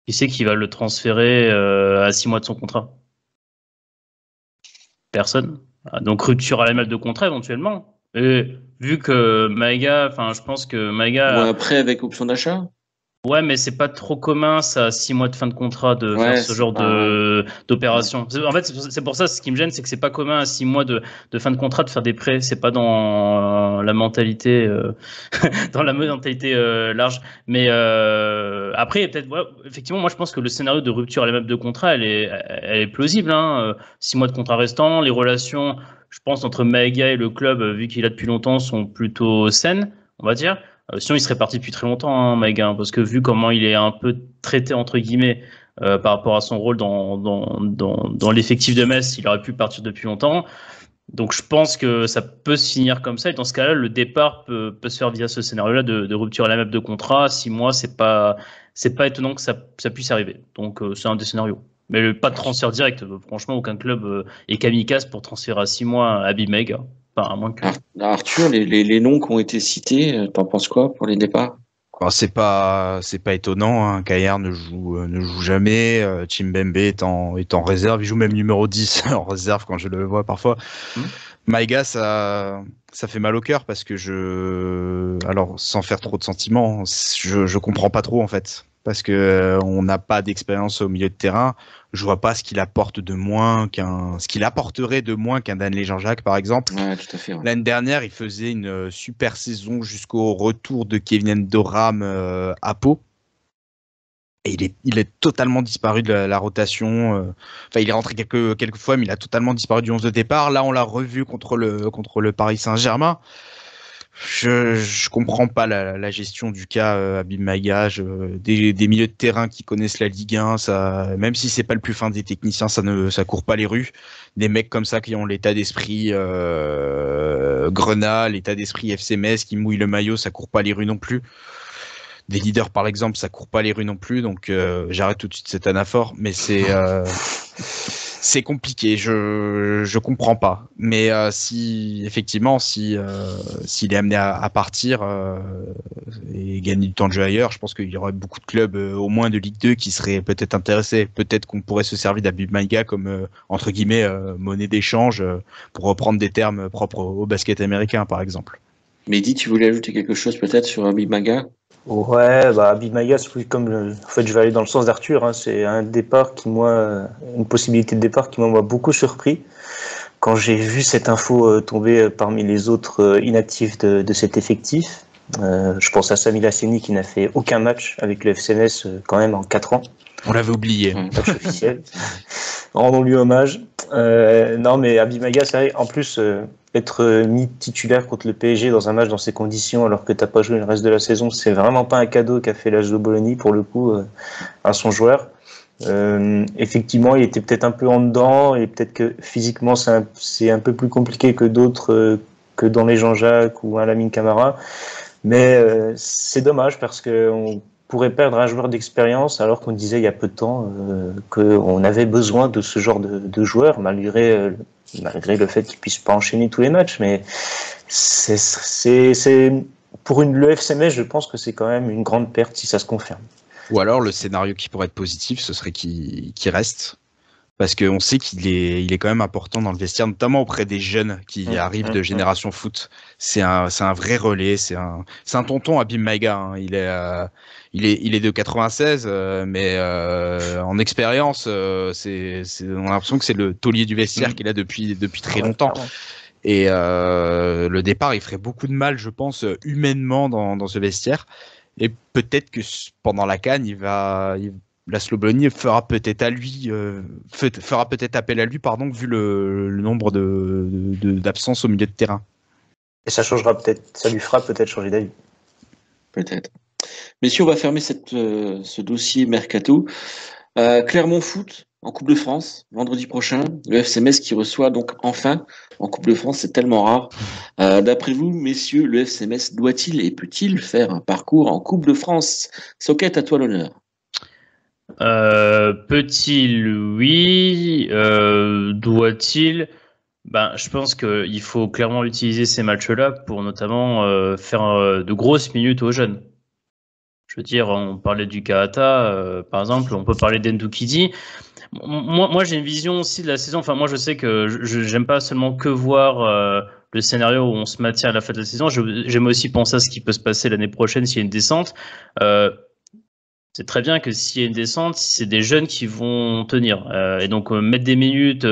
Speaker 3: Qui sait qui va le transférer à 6 mois de son contrat? Personne. Donc rupture à l'amiable de contrat éventuellement. Et vu que Maga, je pense que Maga...
Speaker 1: Ou un prêt avec option d'achat?
Speaker 3: Ouais, mais c'est pas trop commun, ça, 6 mois de fin de contrat de faire ce genre d'opération. En fait, c'est pour ça, ce qui me gêne, c'est que c'est pas commun à 6 mois de fin de contrat de faire des prêts. C'est pas dans la mentalité, large. Mais après, peut-être, effectivement, moi, je pense que le scénario de rupture à l'amiable de contrat, elle est plausible. 6 mois de contrat restant, les relations, je pense, entre Maga et le club, vu qu'il a depuis longtemps, sont plutôt saines, on va dire. Sinon, il serait parti depuis très longtemps, Maga, parce que vu comment il est un peu traité, entre guillemets, par rapport à son rôle dans l'effectif de Metz, il aurait pu partir depuis longtemps. Donc, je pense que ça peut se finir comme ça. Et dans ce cas-là, le départ peut se faire via ce scénario-là de rupture à l'amiable de contrat. 6 mois, c'est pas étonnant que ça puisse arriver. Donc, c'est un des scénarios. Mais pas de transfert direct. Franchement, aucun club est kamikaze pour transférer à 6 mois à Habib Maga. À moins que...
Speaker 1: Arthur, les noms qui ont été cités, t'en penses quoi pour les départs?
Speaker 4: C'est pas étonnant, Caillard ne joue jamais, Chimbembe est en réserve, il joue même numéro 10 en réserve quand je le vois parfois. Maïga, ça fait mal au cœur parce que alors sans faire trop de sentiments, je comprends pas trop en fait. Parce que on n'a pas d'expérience au milieu de terrain. Je vois pas ce qu'il apporte de moins ce qu'il apporterait de moins qu'un Danley Jean-Jacques, par exemple.
Speaker 1: Ouais, tout à fait. Ouais.
Speaker 4: L'année dernière, il faisait une super saison jusqu'au retour de Kevin Endoram à Pau. Et il est totalement disparu de la rotation. Il est rentré quelques fois, mais il a totalement disparu du 11 de départ. Là, on l'a revu contre le Paris Saint-Germain. Je comprends pas la gestion du cas Habib Maga, des milieux de terrain qui connaissent la Ligue 1, ça, même si c'est pas le plus fin des techniciens, ça court pas les rues. Des mecs comme ça qui ont l'état d'esprit Grenat, l'état d'esprit FC Metz, qui mouillent le maillot, ça court pas les rues non plus. Des leaders par exemple, ça court pas les rues non plus, donc j'arrête tout de suite cette anaphore, mais C'est compliqué, je comprends pas. Mais si s'il est amené à partir et gagner du temps de jeu ailleurs, je pense qu'il y aurait beaucoup de clubs, au moins de Ligue 2, qui seraient peut-être intéressés. Peut-être qu'on pourrait se servir d'Habib Maïga comme entre guillemets monnaie d'échange pour reprendre des termes propres au basket américain, par exemple.
Speaker 1: Mehdi, tu voulais ajouter quelque chose peut-être sur Habib Maïga?
Speaker 2: Ouais, Habib Maïga, en fait, je vais aller dans le sens d'Arthur. Hein, c'est un départ une possibilité de départ qui m'a beaucoup surpris quand j'ai vu cette info tomber parmi les autres inactifs de cet effectif. Je pense à Sami Lasseni qui n'a fait aucun match avec le FCMS quand même en 4 ans.
Speaker 4: On l'avait oublié.
Speaker 2: Match officiel. Rendons-lui hommage. Non, mais Habib Maïga, c'est vrai, en plus, être mis titulaire contre le PSG dans un match dans ces conditions alors que t'as pas joué le reste de la saison, c'est vraiment pas un cadeau qu'a fait l'AS de Bologna pour le coup à son joueur. Effectivement, il était peut-être un peu en dedans et peut-être que physiquement c'est un peu plus compliqué que d'autres, que dans les Jean-Jacques ou un Lamine Camara. Mais c'est dommage parce que on pourrait perdre un joueur d'expérience alors qu'on disait il y a peu de temps qu'on avait besoin de ce genre de joueur malgré le fait qu'il puisse pas enchaîner tous les matchs. Mais c'est pour le FCMS, je pense que c'est quand même une grande perte si ça se confirme.
Speaker 4: Ou alors le scénario qui pourrait être positif, ce serait qu'il reste. Parce qu'on sait qu'il est quand même important dans le vestiaire, notamment auprès des jeunes qui arrivent de Génération Foot. C'est un vrai relais, c'est un tonton Habib Maïga. Hein. Il est de 96, mais en expérience, on a l'impression que c'est le taulier du vestiaire qu'il a depuis très longtemps. Et le départ, il ferait beaucoup de mal, je pense, humainement dans ce vestiaire. Et peut-être que pendant la CAN, Laszlo Bologna fera peut-être appel à lui, vu le nombre d'absences au milieu de terrain.
Speaker 2: Et ça lui fera peut-être changer d'avis.
Speaker 1: Peut-être. Messieurs, on va fermer ce dossier Mercato. Clermont Foot en Coupe de France, vendredi prochain. Le FCMS qui reçoit donc enfin en Coupe de France, c'est tellement rare. D'après vous, messieurs, le FCMS doit-il et peut-il faire un parcours en Coupe de France? Socket, à toi l'honneur.
Speaker 3: Peut-il, oui. Doit-il? Je pense qu'il faut clairement utiliser ces matchs-là pour notamment faire de grosses minutes aux jeunes. Je veux dire, on parlait du Kahata, par exemple, on peut parler d'Ndoukidi. Moi, j'ai une vision aussi de la saison. Enfin, moi, je sais que j'aime pas seulement que voir le scénario où on se maintient à la fin de la saison. J'aime aussi penser à ce qui peut se passer l'année prochaine s'il y a une descente. C'est très bien que s'il y a une descente, c'est des jeunes qui vont tenir. Et donc, mettre des minutes,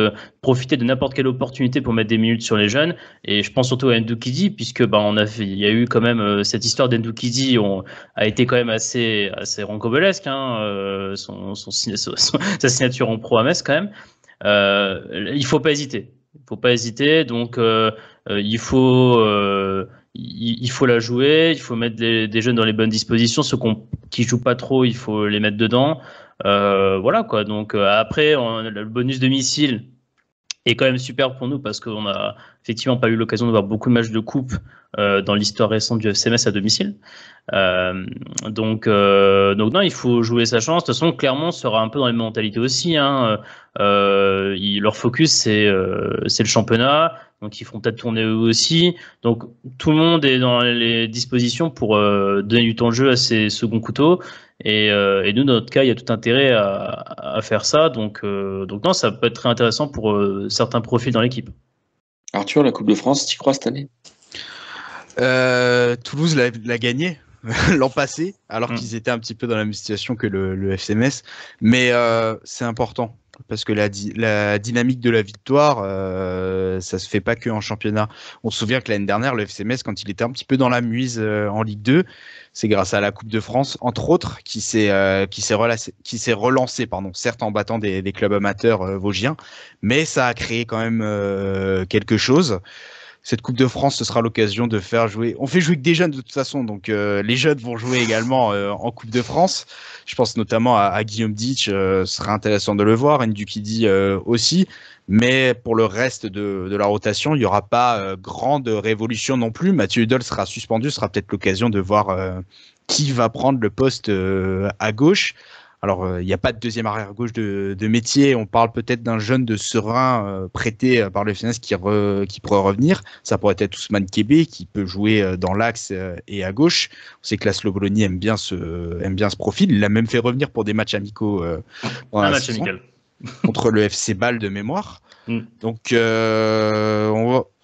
Speaker 3: profiter de n'importe quelle opportunité pour mettre des minutes sur les jeunes. Et je pense surtout à Ndoukidi, puisque il y a eu quand même cette histoire d'Ndoukidi a été quand même assez rocambolesque, hein, sa signature en pro à Metz quand même. Il faut pas hésiter. Donc, il faut la jouer, il faut mettre des jeunes dans les bonnes dispositions. Ceux qui jouent pas trop, il faut les mettre dedans. Voilà quoi. Donc après, le bonus domicile est quand même super pour nous parce qu'on a effectivement pas eu l'occasion de voir beaucoup de matchs de coupe dans l'histoire récente du FCMS à domicile. Donc non, il faut jouer sa chance. De toute façon, Clermont sera un peu dans les mentalités aussi. Hein. Leur focus c'est le championnat. Donc ils feront peut-être tourner eux aussi. Donc tout le monde est dans les dispositions pour donner du temps de jeu à ces seconds couteaux. Et nous, dans notre cas, il y a tout intérêt à faire ça. Donc non, ça peut être très intéressant pour certains profils dans l'équipe.
Speaker 1: Arthur, la Coupe de France, tu y crois cette année?
Speaker 4: Toulouse l'a gagné l'an passé, alors qu'ils étaient un petit peu dans la même situation que le FCMS. Mais c'est important. Parce que la dynamique de la victoire, ça se fait pas que en championnat. On se souvient que l'année dernière, le FCMS, quand il était un petit peu dans la muise en Ligue 2, c'est grâce à la Coupe de France, entre autres, qui s'est relancé, certes en battant des clubs amateurs vosgiens, mais ça a créé quand même quelque chose. Cette Coupe de France, ce sera l'occasion de faire jouer. On fait jouer que des jeunes de toute façon, donc les jeunes vont jouer également en Coupe de France. Je pense notamment à Guillaume Ditch, ce sera intéressant de le voir, Ndoukidi aussi. Mais pour le reste de la rotation, il n'y aura pas grande révolution non plus. Mathieu Hudol sera suspendu, ce sera peut-être l'occasion de voir qui va prendre le poste à gauche. Alors, il n'y a pas de deuxième arrière gauche de métier. On parle peut-être d'un jeune de Serein prêté par le FCMS qui pourrait revenir. Ça pourrait être Ousmane Kébé qui peut jouer dans l'axe et à gauche. On sait que la Slovénie aime bien ce profil. Il l'a même fait revenir pour des matchs amicaux
Speaker 3: un match amical
Speaker 4: contre le FC Bâle de mémoire. Donc,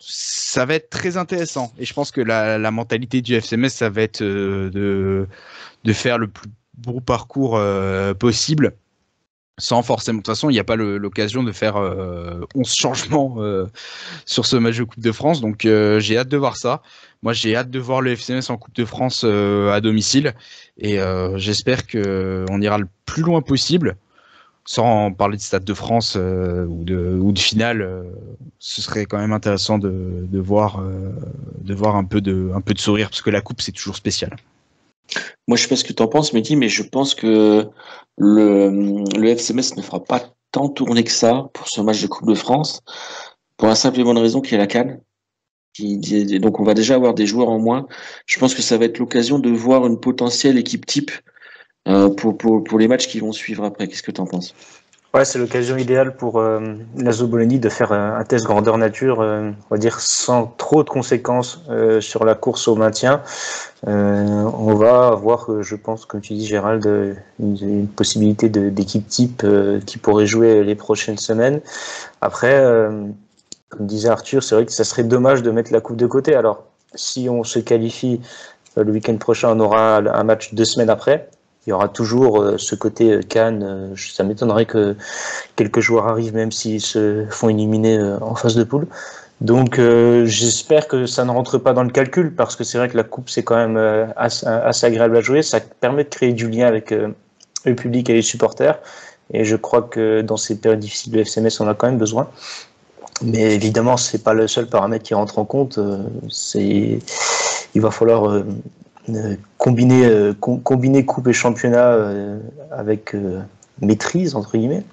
Speaker 4: ça va être très intéressant. Et je pense que la mentalité du FCMS, ça va être de faire le plus beau parcours possible, sans forcément. De toute façon, il n'y a pas l'occasion de faire 11 changements sur ce match de Coupe de France. Donc, j'ai hâte de voir ça. Moi, j'ai hâte de voir le FCMS en Coupe de France à domicile. Et j'espère qu'on ira le plus loin possible. Sans parler de Stade de France ou de finale, ce serait quand même intéressant de voir un peu de sourire, parce que la coupe, c'est toujours spécial.
Speaker 1: Moi, je sais pas ce que tu en penses, Mehdi, mais je pense que le FCMS ne fera pas tant tourner que ça pour ce match de Coupe de France, pour la simple et bonne raison qu'il y a la CAN. Donc, on va déjà avoir des joueurs en moins. Je pense que ça va être l'occasion de voir une potentielle équipe type pour les matchs qui vont suivre après. Qu'est-ce que tu en penses?
Speaker 2: Ouais, c'est l'occasion idéale pour la Zoboloni de faire un test grandeur nature, on va dire sans trop de conséquences sur la course au maintien. On va avoir, je pense, comme tu dis Gérald, une possibilité d'équipe type qui pourrait jouer les prochaines semaines. Après, comme disait Arthur, c'est vrai que ça serait dommage de mettre la coupe de côté. Alors, si on se qualifie le week-end prochain, on aura un match 2 semaines après. Il y aura toujours ce côté Cannes. Ça m'étonnerait que quelques joueurs arrivent, même s'ils se font éliminer en phase de poule. Donc j'espère que ça ne rentre pas dans le calcul, parce que c'est vrai que la coupe, c'est quand même assez agréable à jouer. Ça permet de créer du lien avec le public et les supporters. Et je crois que dans ces périodes difficiles de FCMS, on en a quand même besoin. Mais évidemment, c'est pas le seul paramètre qui rentre en compte. Il va falloir combiner coupe et championnat avec maîtrise, entre guillemets.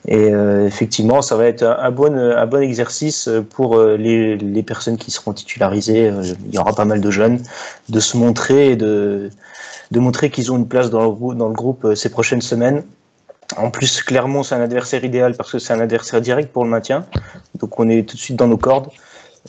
Speaker 2: Et effectivement, ça va être un bon exercice pour les personnes qui seront titularisées. Il y aura pas mal de jeunes, de se montrer et de montrer qu'ils ont une place dans le groupe ces prochaines semaines. En plus, Clermont, c'est un adversaire idéal parce que c'est un adversaire direct pour le maintien. Donc on est tout de suite dans nos cordes.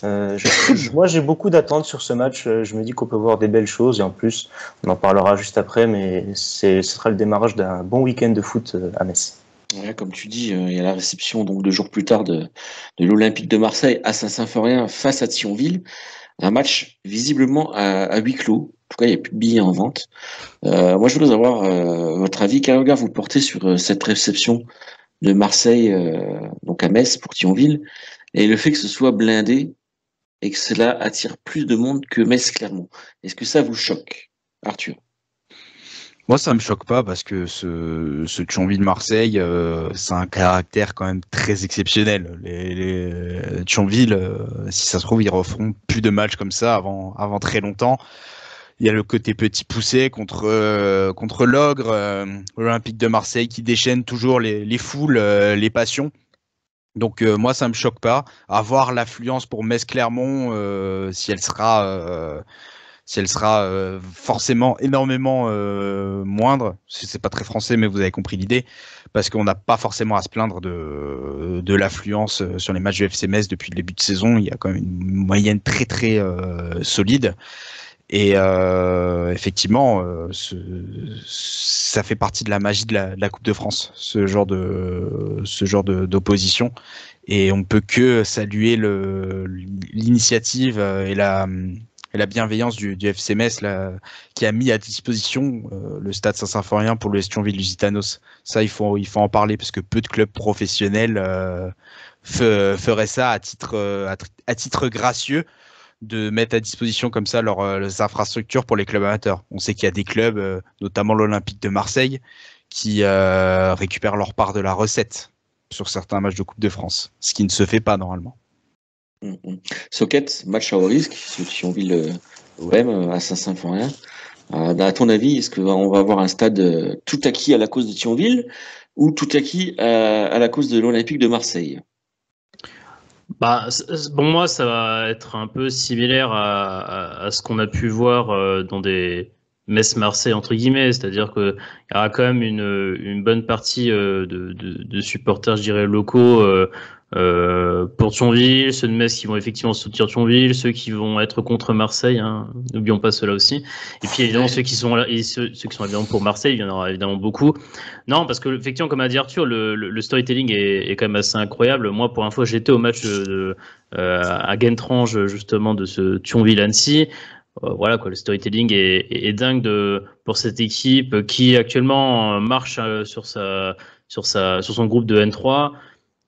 Speaker 2: Moi, j'ai beaucoup d'attentes sur ce match. Je me dis qu'on peut voir des belles choses, et en plus, on en parlera juste après, mais ce sera le démarrage d'un bon week-end de foot à Metz.
Speaker 1: Ouais, comme tu dis, il y a la réception donc 2 jours plus tard de l'Olympique de Marseille à Saint-Symphorien face à Thionville. Un match visiblement à huis clos. En tout cas, il n'y a plus de billets en vente. Moi, je voudrais avoir votre avis. Quel regard vous portez sur cette réception de Marseille donc à Metz pour Thionville, et le fait que ce soit blindé et que cela attire plus de monde que Metz-Clermont? Est-ce que ça vous choque, Arthur?
Speaker 4: Moi, ça me choque pas, parce que ce Thionville-Marseille, c'est un caractère quand même très exceptionnel. Les Thionville, si ça se trouve, ils referont plus de matchs comme ça avant très longtemps. Il y a le côté petit poussé contre l'ogre, l'Olympique de Marseille qui déchaîne toujours les foules, les passions. Donc moi, ça me choque pas. À voir l'affluence pour Metz-Clermont, si elle sera forcément énormément moindre. C'est pas très français, mais vous avez compris l'idée, parce qu'on n'a pas forcément à se plaindre de l'affluence sur les matchs du FC Metz depuis le début de saison. Il y a quand même une moyenne très très solide. Et effectivement, ça fait partie de la magie de la Coupe de France, ce genre d'opposition. Et on peut que saluer l'initiative et la bienveillance du FC Metz, qui a mis à disposition le stade Saint-Symphorien pour le Thionville-Lusitanos. Ça, il faut en parler, parce que peu de clubs professionnels feraient ça à titre gracieux, de mettre à disposition comme ça leurs infrastructures pour les clubs amateurs. On sait qu'il y a des clubs, notamment l'Olympique de Marseille, qui récupèrent leur part de la recette sur certains matchs de Coupe de France, ce qui ne se fait pas normalement.
Speaker 1: Socket, match à haut risque, ceux qui ont vu le OM à Saint-Symphorien. À ton avis, est-ce qu'on va avoir un stade tout acquis à la cause de Thionville, ou tout acquis à la cause de l'Olympique de Marseille?
Speaker 3: Pour moi, ça va être un peu similaire à ce qu'on a pu voir dans des Metz-Marseille entre guillemets, c'est-à-dire qu'il y aura quand même une bonne partie de supporters, je dirais, locaux pour Thionville, ceux de Metz qui vont effectivement soutenir Thionville, ceux qui vont être contre Marseille, hein, n'oublions pas ceux-là aussi. Et puis évidemment ceux qui sont là, et ceux qui sont évidemment pour Marseille, il y en aura évidemment beaucoup. Non, parce que effectivement, comme a dit Arthur, le storytelling est quand même assez incroyable. Moi, pour info, j'étais au match à Guentrange justement de ce Thionville-Annecy. Voilà quoi, le storytelling est dingue pour cette équipe qui actuellement marche sur son groupe de N3.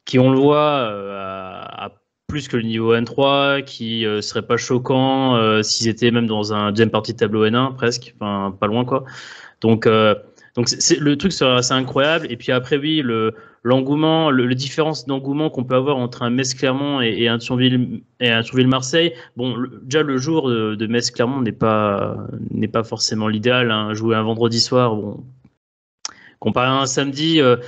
Speaker 3: Qui on le voit à plus que le niveau N3, qui serait pas choquant s'ils étaient même dans un deuxième partie de tableau N1 presque, enfin pas loin quoi. Donc le truc serait assez incroyable. Et puis après oui, l'engouement, le différence d'engouement qu'on peut avoir entre un Metz-Clermont et un Thionville-Marseille. Bon, déjà le jour de Metz-Clermont n'est pas forcément l'idéal. Hein. Jouer un vendredi soir, bon. Comparé à un samedi, on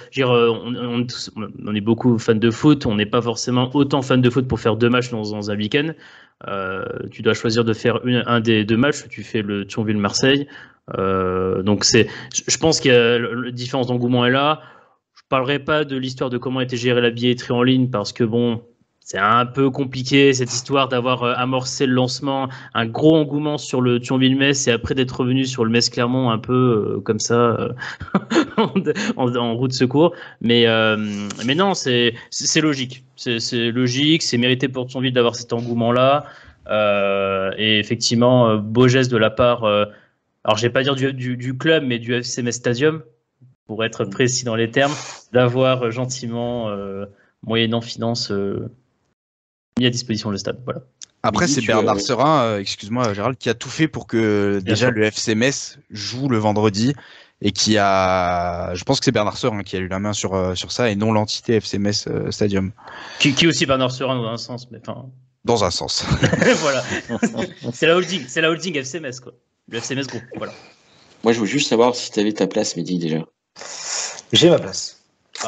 Speaker 3: est beaucoup fans de foot, on n'est pas forcément autant fans de foot pour faire 2 matchs dans un week-end. Tu dois choisir de faire un des 2 matchs, tu fais le Thionville-Marseille. Donc je pense que la différence d'engouement est là. Je parlerai pas de l'histoire de comment a été gérée la billetterie en ligne parce que bon, c'est un peu compliqué cette histoire d'avoir amorcé le lancement, un gros engouement sur le Thionville-Metz et après d'être revenu sur le Metz-Clermont un peu comme ça en roue de secours. Mais non, c'est logique. C'est logique, c'est mérité pour Thionville d'avoir cet engouement-là. Et effectivement, beau geste de la part, alors je vais pas dire du club, mais du FC Metz Stadium, pour être précis dans les termes, d'avoir gentiment, moyennant finance, mis à disposition le stade. Voilà.
Speaker 4: Après, c'est Bernard Serin, excuse-moi Gérald, qui a tout fait pour que déjà le FC Metz joue le vendredi et qui a, je pense que c'est Bernard Serin qui a eu la main sur ça et non l'entité FC Metz Stadium.
Speaker 3: Qui aussi Bernard Serin dans un sens, mais enfin.
Speaker 4: Dans un sens.
Speaker 3: Voilà. C'est la holding FC Metz quoi. Le FC Metz Group. Voilà.
Speaker 1: Moi, je veux juste savoir si tu avais ta place, Mehdi déjà.
Speaker 2: J'ai ma place.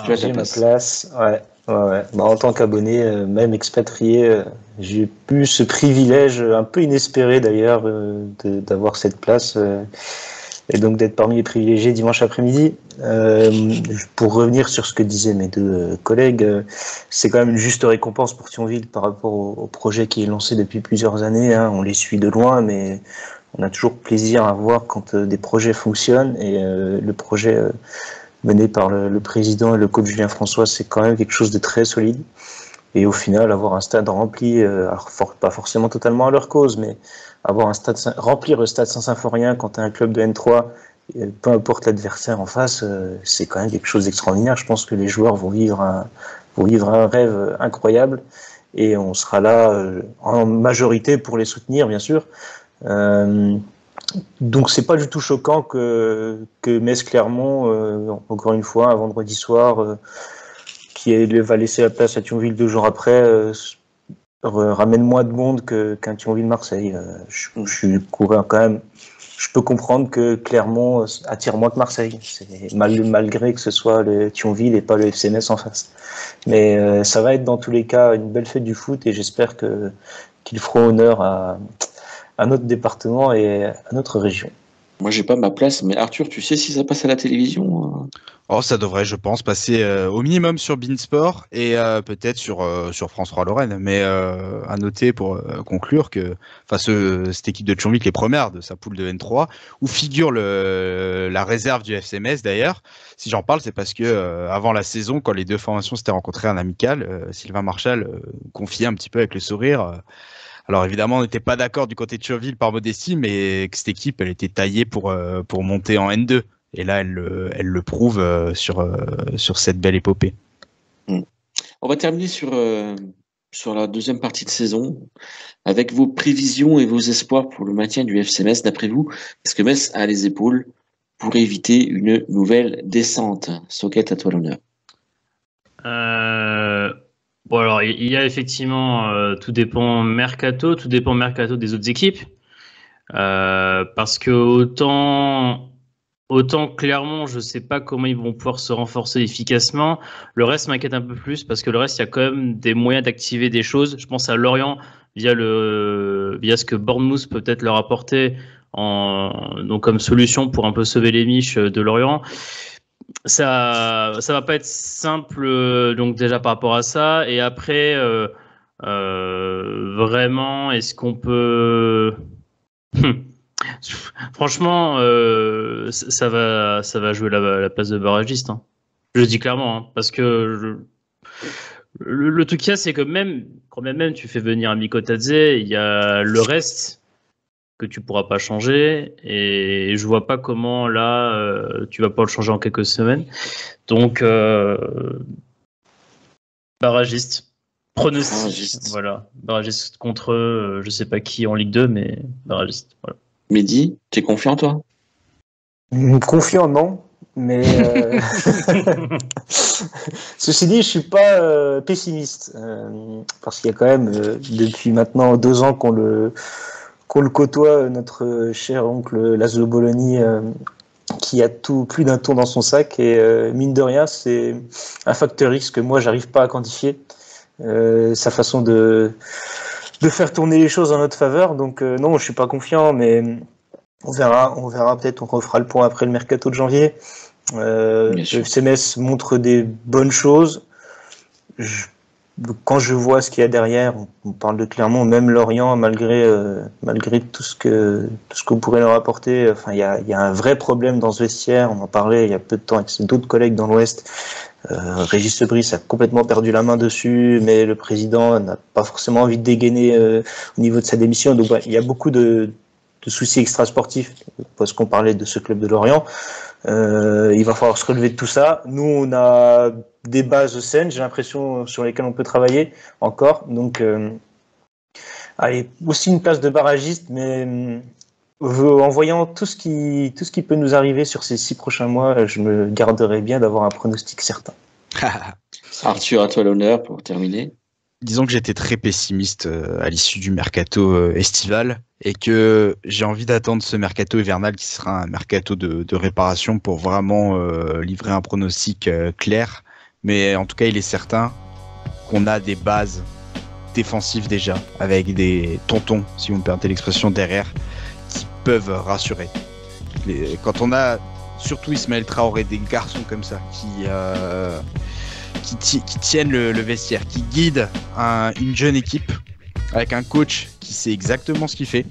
Speaker 2: J'ai ma place. Ouais. Bah, en tant qu'abonné, même expatrié, j'ai eu ce privilège un peu inespéré d'ailleurs d'avoir cette place et donc d'être parmi les privilégiés dimanche après-midi. Pour revenir sur ce que disaient mes 2 collègues, c'est quand même une juste récompense pour Thionville par rapport au projet qui est lancé depuis plusieurs années. Hein. On les suit de loin, mais on a toujours plaisir à voir quand des projets fonctionnent et le projet mené par le président et le coach Julien François, c'est quand même quelque chose de très solide. Et au final, avoir un stade rempli, alors pas forcément totalement à leur cause, mais remplir le stade Saint-Symphorien quand tu as un club de N3, peu importe l'adversaire en face, c'est quand même quelque chose d'extraordinaire. Je pense que les joueurs vont vivre un rêve incroyable et on sera là en majorité pour les soutenir, bien sûr. Donc c'est pas du tout choquant que Metz-Clermont, encore une fois, un vendredi soir, qui va laisser la place à Thionville 2 jours après, ramène moins de monde qu'un Thionville-Marseille. Je peux comprendre que Clermont attire moins que Marseille, malgré que ce soit le Thionville et pas le FC Metz en face. Mais ça va être dans tous les cas une belle fête du foot et j'espère qu'ils feront honneur à notre département et à notre région.
Speaker 1: Moi, j'ai pas ma place, mais Arthur, tu sais si ça passe à la télévision?
Speaker 4: Oh, ça devrait, je pense, passer au minimum sur Beansport et peut-être sur France 3 Lorraine. Mais à noter pour conclure que cette équipe de Thionville est première de sa poule de N3, où figure la réserve du FC Metz d'ailleurs. Si j'en parle, c'est parce que avant la saison, quand les 2 formations s'étaient rencontrées en amical, Sylvain Marchal confiait un petit peu avec le sourire. Alors évidemment, on n'était pas d'accord du côté de Thionville par modestie, mais que cette équipe, elle était taillée pour monter en N2. Et là, elle le prouve sur cette belle épopée.
Speaker 1: On va terminer sur la deuxième partie de saison avec vos prévisions et vos espoirs pour le maintien du FC Metz, d'après vous. Est-ce que Metz a les épaules pour éviter une nouvelle descente? Socket, à toi l'honneur.
Speaker 3: Bon alors il y a effectivement tout dépend mercato des autres équipes parce que autant Clermont je sais pas comment ils vont pouvoir se renforcer efficacement, le reste m'inquiète un peu plus parce que le reste il y a quand même des moyens d'activer des choses. Je pense à Lorient via ce que Bournemouth peut-être leur apporter donc comme solution pour un peu sauver les miches de Lorient. Ça va pas être simple, donc déjà par rapport à ça. Et après, vraiment, est-ce qu'on peut... Franchement, ça va jouer la place de barragiste. Hein. Je le dis clairement, hein, parce que le truc qu'il y a, c'est que quand même tu fais venir un Mikotadze, il y a le reste que tu pourras pas changer, et je vois pas comment là tu vas pas le changer en quelques semaines. Donc barragiste. Pronostic. Voilà. Barragiste contre je sais pas qui en Ligue 2, mais barragiste. Voilà.
Speaker 1: Mehdi, tu es confiant, toi?
Speaker 2: Confiant, non. Mais ceci dit, je suis pas pessimiste. Parce qu'il y a quand même, depuis maintenant 2 ans qu'on le côtoie, notre cher oncle Laszlo Bologna, qui a plus d'un tour dans son sac. Et mine de rien, c'est un facteur X que moi, j'arrive pas à quantifier. Sa façon de faire tourner les choses en notre faveur. Donc non, je suis pas confiant, mais on verra peut-être, on refera le point après le mercato de janvier. Le FCMS montre des bonnes choses. Quand je vois ce qu'il y a derrière, on parle de Clermont, même Lorient, malgré tout ce qu'on pourrait leur apporter, enfin il y a un vrai problème dans ce vestiaire. On en parlait il y a peu de temps avec d'autres collègues dans l'Ouest. Régis Sebris a complètement perdu la main dessus, mais le président n'a pas forcément envie de dégainer au niveau de sa démission. Donc il y a beaucoup de soucis extrasportifs, parce qu'on parlait de ce club de Lorient. Il va falloir se relever de tout ça. Nous, on a des bases saines, j'ai l'impression, sur lesquelles on peut travailler encore. Donc, allez, aussi une place de barragiste, mais en voyant tout ce qui peut nous arriver sur ces 6 prochains mois, je me garderai bien d'avoir un pronostic certain.
Speaker 1: Arthur, à toi l'honneur pour terminer.
Speaker 4: Disons que j'étais très pessimiste à l'issue du mercato estival, et que j'ai envie d'attendre ce mercato hivernal qui sera un mercato de réparation pour vraiment livrer un pronostic clair. Mais en tout cas, il est certain qu'on a des bases défensives déjà, avec des tontons, si vous me permettez l'expression, derrière, qui peuvent rassurer. Quand on a surtout Ismaël Traoré, des garçons comme ça, qui tiennent le vestiaire, qui guident une jeune équipe, avec un coach qui sait exactement ce qu'il fait,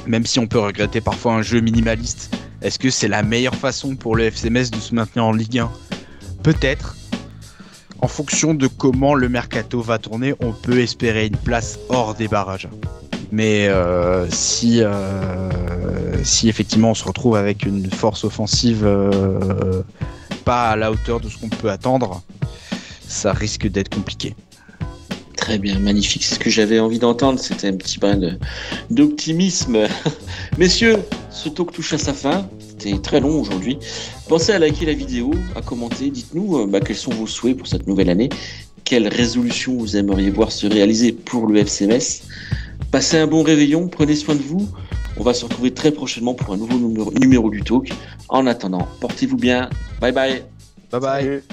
Speaker 4: même si on peut regretter parfois un jeu minimaliste. Est-ce que c'est la meilleure façon pour le FCMS de se maintenir en Ligue 1 ? Peut-être. En fonction de comment le mercato va tourner, on peut espérer une place hors des barrages. Mais si effectivement on se retrouve avec une force offensive pas à la hauteur de ce qu'on peut attendre, ça risque d'être compliqué.
Speaker 1: Très bien, magnifique. C'est ce que j'avais envie d'entendre. C'était un petit brin d'optimisme. Messieurs, ce talk touche à sa fin. C'était très long aujourd'hui. Pensez à liker la vidéo, à commenter. Dites-nous quels sont vos souhaits pour cette nouvelle année. Quelles résolutions vous aimeriez voir se réaliser pour le FCMS. Passez un bon réveillon. Prenez soin de vous. On va se retrouver très prochainement pour un nouveau numéro du talk. En attendant, portez-vous bien. Bye bye.
Speaker 4: Bye bye. Salut.